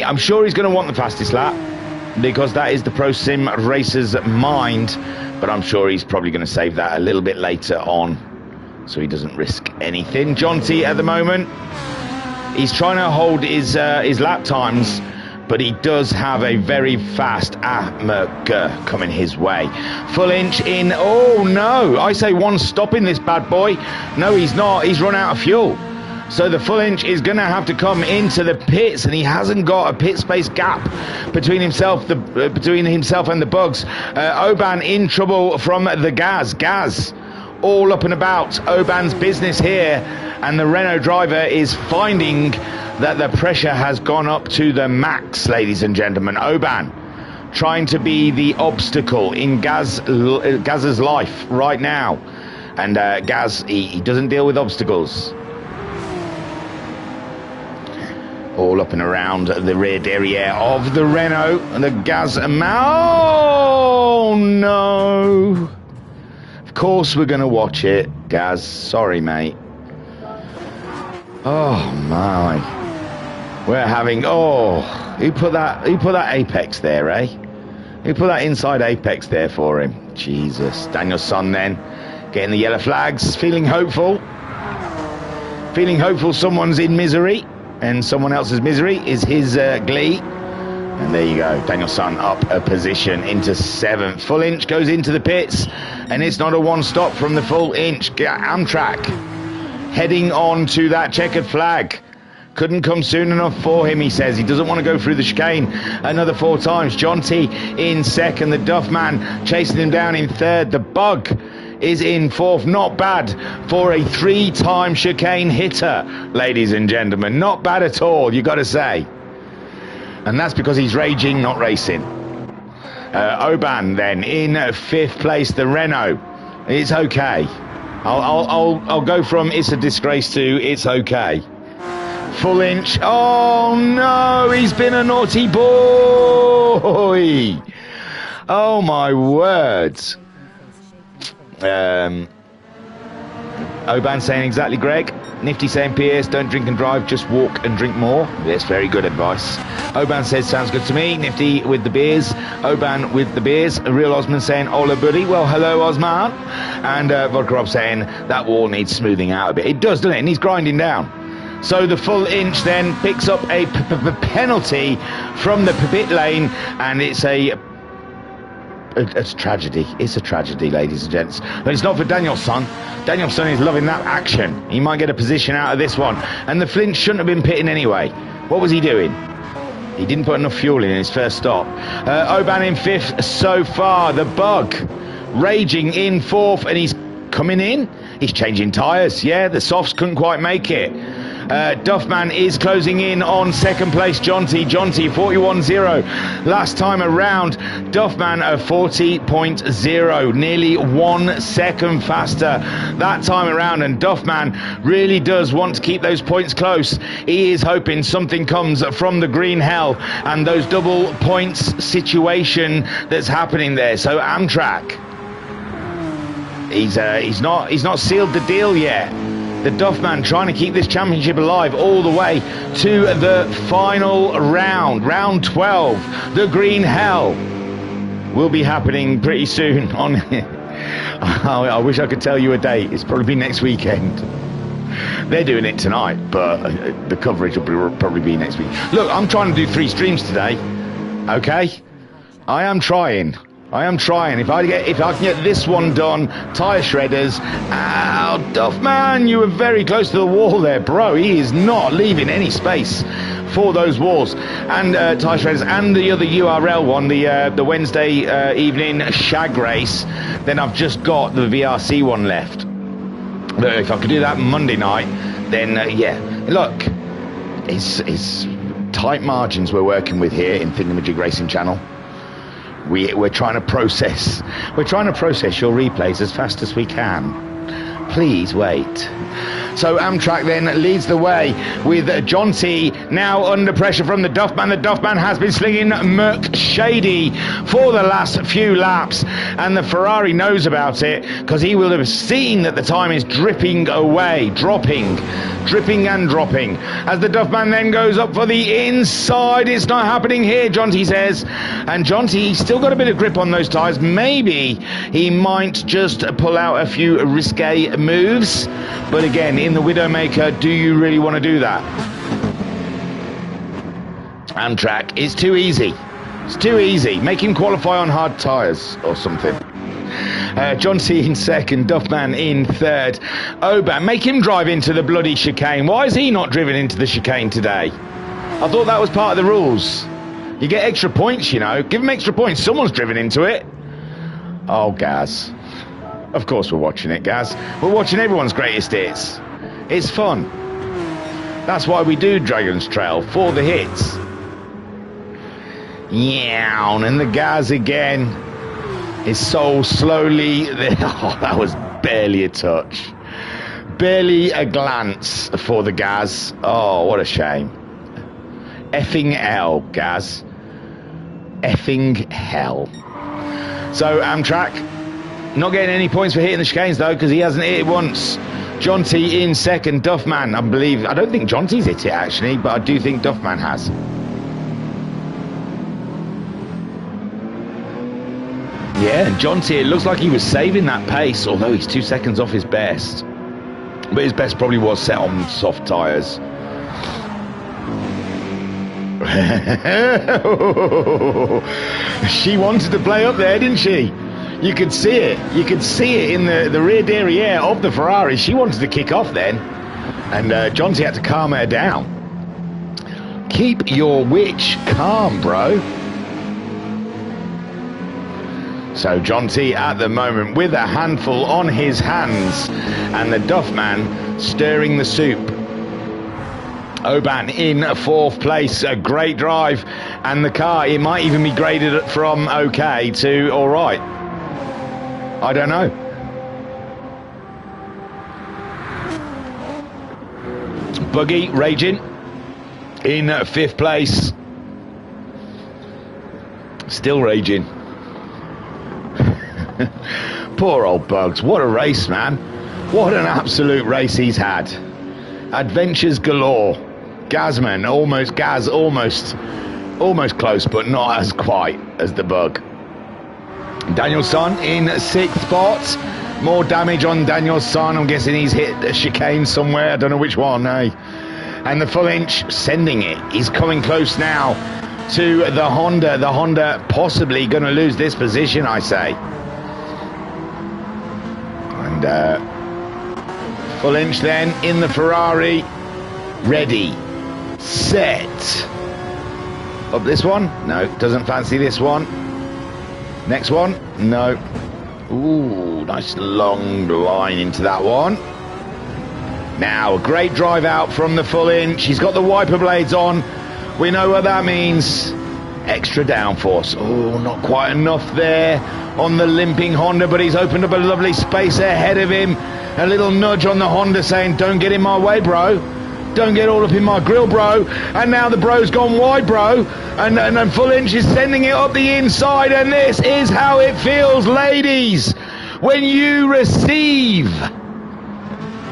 I'm sure he's going to want the fastest lap, because that is the pro sim racer's mind, but I'm sure he's probably going to save that a little bit later on, so he doesn't risk anything. Jonty at the moment, he's trying to hold his lap times, but he does have a very fast Amager coming his way. Full Inch in. Oh no, I say one stop in this bad boy. No, he's not. He's run out of fuel. So the Full Inch is going to have to come into the pits, and he hasn't got a pit space gap between himself and the Bugs. Oban in trouble from the Gaz. Gaz all up and about Oban's business here, and the Renault driver is finding that the pressure has gone up to the max, ladies and gentlemen. Oban trying to be the obstacle in Gaz's life right now, and Gaz, he doesn't deal with obstacles. All up and around the rear derriere of the Renault and the Gaz. Oh no! Of course we're going to watch it, Gaz. Sorry, mate. Oh my. We're having, oh, who put that apex there, eh? Who put that inside apex there for him? Jesus. Danielson then getting the yellow flags, feeling hopeful. Feeling hopeful someone's in misery, and someone else's misery is his glee. And there you go, Danielson up a position into 7th. Full Inch goes into the pits, and it's not a one-stop from the Full Inch. Amtrak heading on to that checkered flag. Couldn't come soon enough for him, he says. He doesn't want to go through the chicane another 4 times. John T in 2nd, the Duffman chasing him down in 3rd. The Bug is in 4th. Not bad for a 3-time chicane hitter, ladies and gentlemen. Not bad at all, you got to say. And that's because he's raging, not racing. Oban then in 5th place, the Renault. It's okay. I'll go from it's a disgrace to it's okay. Full Inch. Oh no, he's been a naughty boy. Oh my words. Oban saying exactly, Greg. Nifty saying, PS, don't drink and drive, just walk and drink more. That's very good advice. Oban says, sounds good to me. Nifty with the beers. Oban with the beers. A real Osman saying, hola buddy. Well, hello Osman. And Vodka Rob saying, that wall needs smoothing out a bit. It does, doesn't it? And he's grinding down. So the Full Inch then picks up a penalty from the pit lane, and it's a tragedy. It's a tragedy, ladies and gents. But it's not for Danielson. Danielson is loving that action. He might get a position out of this one. And the Flint shouldn't have been pitting anyway. What was he doing? He didn't put enough fuel in his first stop. Oban in 5th so far. The Bug raging in 4th, and he's coming in. He's changing tyres. Yeah, the softs couldn't quite make it. Duffman is closing in on 2nd place. Jonty 41.0 last time around. Duffman a 40.0, nearly 1 second faster that time around, and Duffman really does want to keep those points close. He is hoping something comes from the green hell and those double points situation that's happening there. So Amtrak, he's not sealed the deal yet. The Duffman trying to keep this championship alive all the way to the final round, round 12. The Green Hell will be happening pretty soon. On I wish I could tell you a date. It's probably next weekend. They're doing it tonight, but the coverage will probably be next week. Look, I'm trying to do 3 streams today. Okay, I am trying. If I can get this one done, tyre shredders. Ow, Duffman, you were very close to the wall there, bro. He is not leaving any space for those walls. And tyre shredders, and the other URL one, the Wednesday evening shag race. Then I've just got the VRC one left. But if I could do that Monday night, then yeah. Look, it's tight margins we're working with here in Thingamajig Racing Channel. We're trying to process your replays as fast as we can. Please wait. So Amtrak then leads the way with John T now under pressure from the Duffman. The Duffman has been slinging Merc Shady for the last few laps, and the Ferrari knows about it because he will have seen that the time is dripping away, dripping and dropping. As the Duffman then goes up for the inside, it's not happening here, John T says. And John T still got a bit of grip on those tyres. Maybe he might just pull out a few risque moves, but again, in the Widowmaker, do you really want to do that? Amtrak is too easy. It's too easy. Make him qualify on hard tyres or something. John T in 2nd, Duffman in 3rd. Oban, make him drive into the bloody chicane. Why is he not driven into the chicane today? I thought that was part of the rules. You get extra points, you know. Give him extra points. Someone's driven into it. Oh, Gaz. Of course we're watching it, Gaz. We're watching everyone's greatest hits. It's fun. That's why we do Dragon's Trail, for the hits. Yeah, and the Gaz again. His soul slowly... Oh, that was barely a touch. Barely a glance for the Gaz. Oh, what a shame. Effing hell, Gaz. Effing hell. So, Amtrak... not getting any points for hitting the chicanes though, because he hasn't hit it once. Jonty in second, Duffman, I don't think Jonty's hit it actually, but I do think Duffman has. Yeah, and Jonty, it looks like he was saving that pace, although he's 2 seconds off his best. But his best probably was set on soft tyres. She wanted to play up there, didn't she? You could see it. You could see it in the rear derriere of the Ferrari. She wanted to kick off then. And Jonty had to calm her down. Keep your witch calm, bro. So Jonty at the moment with a handful on his hands. And the Duffman stirring the soup. Oban in fourth place, a great drive, and the car, it might even be graded from okay to all right. I don't know. Buggy raging in fifth place, still raging. Poor old Bugs, what a race, man. What an absolute race he's had. Adventures galore. Gazman, almost close, but not as quite as the Bug. Danielson in sixth spot. More damage on Danielson. I'm guessing he's hit a chicane somewhere. I don't know which one, eh? And the full inch sending it. He's coming close now to the Honda. The Honda possibly going to lose this position, I say. And full inch then in the Ferrari. Ready. Set. Up this one? No, doesn't fancy this one. Next one? No. Ooh, nice long line into that one. Now, a great drive out from the full inch. He's got the wiper blades on. We know what that means. Extra downforce. Oh, not quite enough there on the limping Honda, but he's opened up a lovely space ahead of him. A little nudge on the Honda saying, don't get in my way, bro. Don't get all up in my grill, bro. And now the bro's gone wide, bro. And full inch is sending it up the inside. And this is how it feels, ladies, when you receive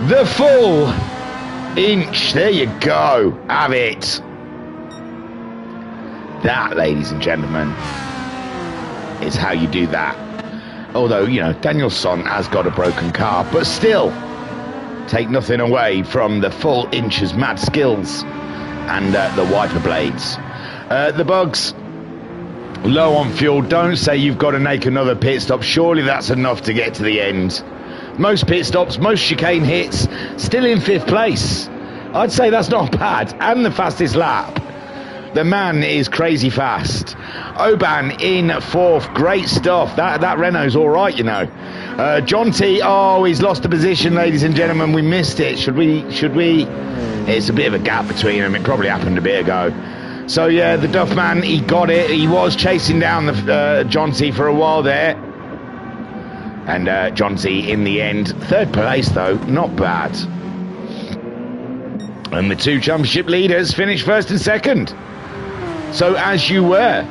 the full inch. There you go. Have it. That, ladies and gentlemen, is how you do that. Although, you know, Danielson has got a broken car, but still, take nothing away from the full inch's mad skills and the wiper blades. The Bugs, low on fuel. Don't say you've got to make another pit stop. Surely that's enough to get to the end. Most pit stops, most chicane hits, still in fifth place. I'd say that's not bad. And the fastest lap. The man is crazy fast. Oban in fourth. Great stuff. That Renault's all right, you know. Jonty, oh, he's lost the position, ladies and gentlemen. We missed it. Should we? It's a bit of a gap between them. It probably happened a bit ago. So, yeah, the Duffman, he got it. He was chasing down the Jonty for a while there. And Jonty, in the end, third place, though. Not bad. And the two championship leaders finished first and second. So, as you were,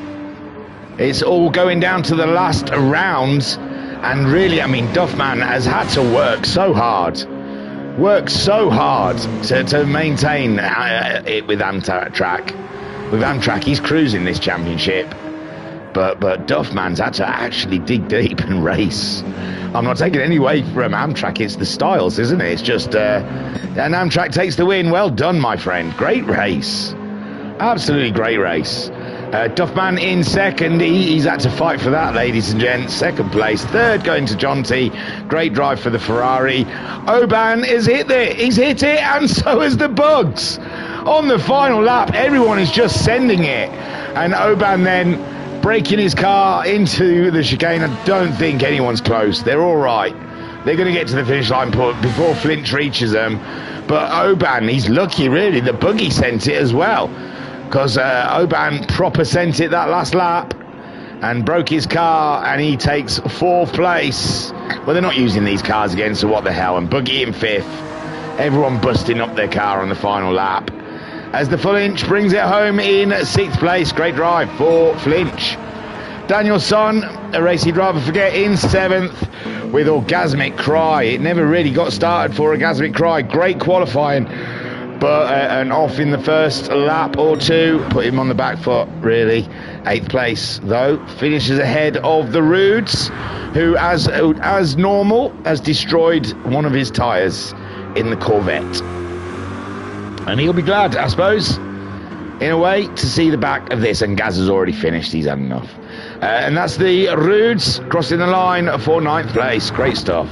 it's all going down to the last rounds. And really, I mean, Duffman has had to work so hard to maintain it with Amtrak. With Amtrak, he's cruising this championship. But Duffman's had to actually dig deep and race. I'm not taking any away from Amtrak. It's the styles, isn't it? It's just... and Amtrak takes the win. Well done, my friend. Great race. Absolutely great race. Duffman in second. He's had to fight for that, ladies and gents. Second place. Third going to Jonty. Great drive for the Ferrari. Oban has hit it. He's hit it, and so has the Bugs. On the final lap, everyone is just sending it. And Oban then breaking his car into the chicane. I don't think anyone's close. They're all right. They're going to get to the finish line before Flint reaches them. But Oban, he's lucky, really. The buggy sent it as well. Because Oban proper sent it that last lap and broke his car, and he takes fourth place. Well, they're not using these cars again, so what the hell. And Buggy in fifth. Everyone busting up their car on the final lap. As the full inch brings it home in sixth place. Great drive for Flinch. Danielson, a race he'd rather forget, in 7th with Orgasmic Cry. It never really got started for Orgasmic Cry. Great qualifying, but an off in the first lap or two put him on the back foot, really. 8th place, though, finishes ahead of the Rudes, who, as normal, has destroyed one of his tyres in the Corvette. And he'll be glad, I suppose, in a way, to see the back of this. And Gaz has already finished. He's had enough. And that's the Rudes crossing the line for 9th place. Great stuff.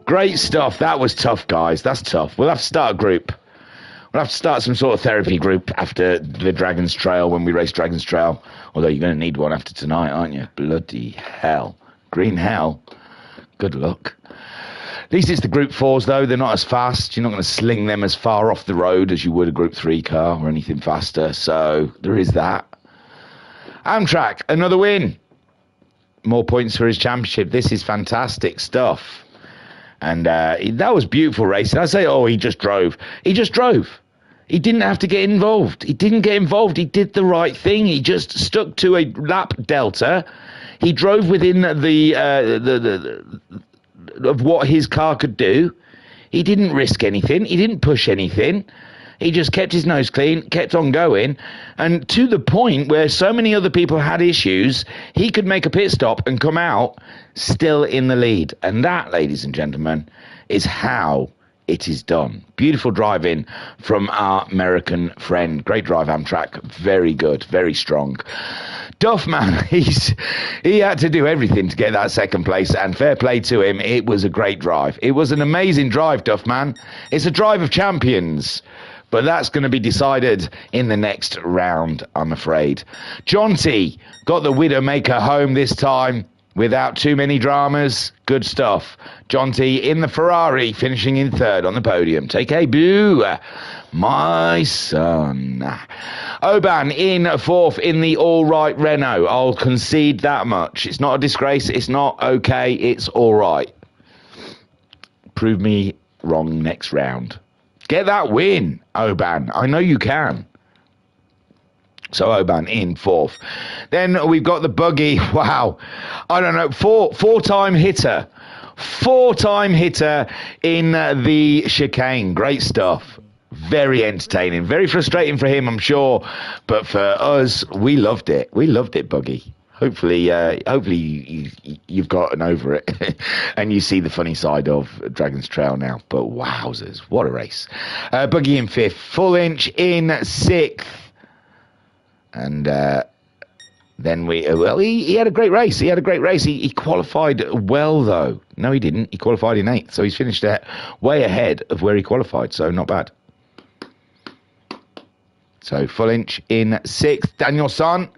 Great stuff. That was tough, guys. That's tough. We'll have to start a group. We'll have to start some sort of therapy group after the Dragon's Trail, when we race Dragon's Trail. Although you're going to need one after tonight, aren't you? Bloody hell. Green hell. Good luck. At least it's the Group 4s, though. They're not as fast. You're not going to sling them as far off the road as you would a Group 3 car or anything faster. So there is that. Amtrak, another win. More points for his championship. This is fantastic stuff. And that was beautiful racing. I say, oh, he just drove. He just drove. He didn't have to get involved. He didn't get involved. He did the right thing. He just stuck to a lap delta. He drove within the of what his car could do. He didn't risk anything. He didn't push anything. He just kept his nose clean, kept on going, and to the point where so many other people had issues, he could make a pit stop and come out still in the lead. And that, ladies and gentlemen, is how it is done. Beautiful driving from our American friend. Great drive, Amtrak. Very good, very strong. Duff, man, he had to do everything to get that 2nd place, and fair play to him. It was a great drive. It was an amazing drive, Duff, man. It's a drive of champions. But that's going to be decided in the next round, I'm afraid. Jonty got the Widowmaker home this time without too many dramas. Good stuff. Jonty in the Ferrari, finishing in 3rd on the podium. Take a boo, my son. Oban in 4th in the all-right Renault. I'll concede that much. It's not a disgrace. It's not okay. It's all right. Prove me wrong next round. Get that win, Oban. I know you can. So Oban in 4th. Then we've got the buggy. Wow. I don't know. Four-time hitter. 4-time hitter in the chicane. Great stuff. Very entertaining. Very frustrating for him, I'm sure. But for us, we loved it. We loved it, Buggy. Hopefully you've gotten over it and you see the funny side of Dragon's Trail now. But wowzers, what a race. Buggy in 5th, Full Inch in 6th. And then he had a great race. He qualified well, though. No, he didn't. He qualified in 8th. So he's finished way ahead of where he qualified. So not bad. So Full Inch in 6th. Danielson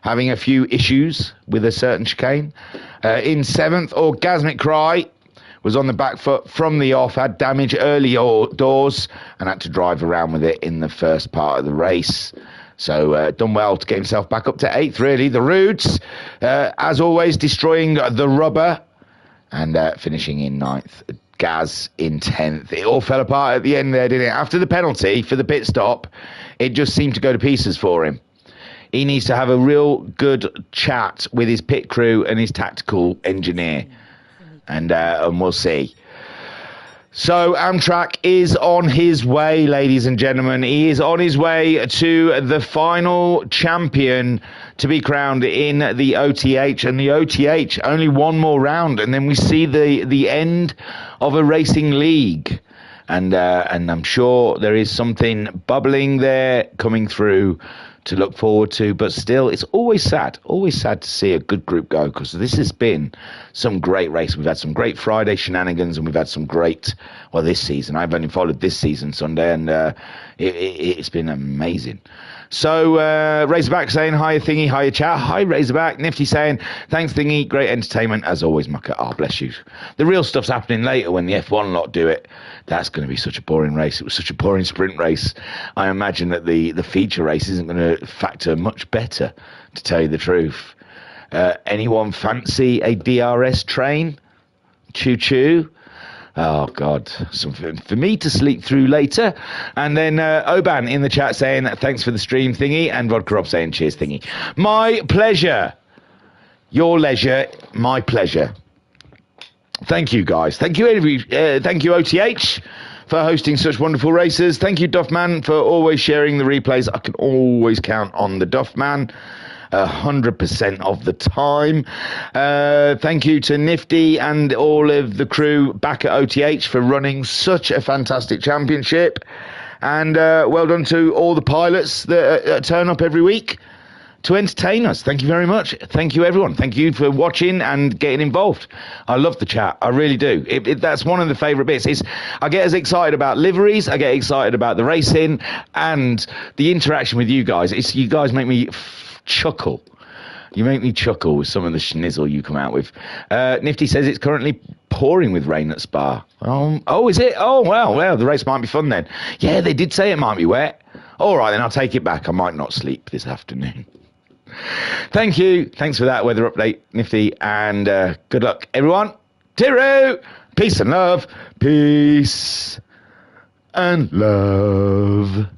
having a few issues with a certain chicane. In 7th, Orgasmic Cry was on the back foot from the off, had damage early doors, and had to drive around with it in the first part of the race. So done well to get himself back up to 8th, really. The Rudes, as always, destroying the rubber and finishing in 9th. Gaz in 10th. It all fell apart at the end there, didn't it? After the penalty for the pit stop, it just seemed to go to pieces for him. He needs to have a real good chat with his pit crew and his tactical engineer. And we'll see. So Amtrak is on his way, ladies and gentlemen. He is on his way to the final champion to be crowned in the O.T.H. And the O.T.H, only one more round. And then we see the end of a racing league. And I'm sure there is something bubbling there coming through to look forward to, but still it's always sad to see a good group go, because this has been some great race. We've had some great Friday shenanigans, and we've had some great, well, this season, I've only followed this season Sunday, and it's been amazing. So Razorback saying hi Thingy, hi chat, hi Razorback. Nifty saying thanks Thingy, great entertainment as always, Mucker. Oh, bless you. The real stuff's happening later when the F1 lot do it. That's going to be such a boring race. It was such a boring sprint race. I imagine that the feature race isn't going to factor much better, to tell you the truth. Anyone fancy a DRS train? Choo-choo. Oh, God, something for me to sleep through later. And then Oban in the chat saying, thanks for the stream, Thingy. And Vodka Rob saying, cheers, Thingy. My pleasure. Your leisure, my pleasure. Thank you, guys. Thank you, thank you, O.T.H, for hosting such wonderful races. Thank you, Duffman, for always sharing the replays. I can always count on the Duffman 100% of the time. Thank you to Nifty and all of the crew back at O.T.H for running such a fantastic championship. And well done to all the pilots that turn up every week to entertain us. Thank you very much. Thank you, everyone. Thank you for watching and getting involved. I love the chat. I really do. That's one of the favourite bits. I get as excited about liveries, I get excited about the racing, and the interaction with you guys. You guys make me chuckle. You make me chuckle with some of the schnizzle you come out with. Nifty says it's currently pouring with rain at Spa. Oh, is it? Oh, well, the race might be fun then. Yeah, they did say it might be wet. All right, then I'll take it back. I might not sleep this afternoon. Thank you. Thanks for that weather update, Nifty, and good luck, everyone. Tiru! Peace and love. Peace and love.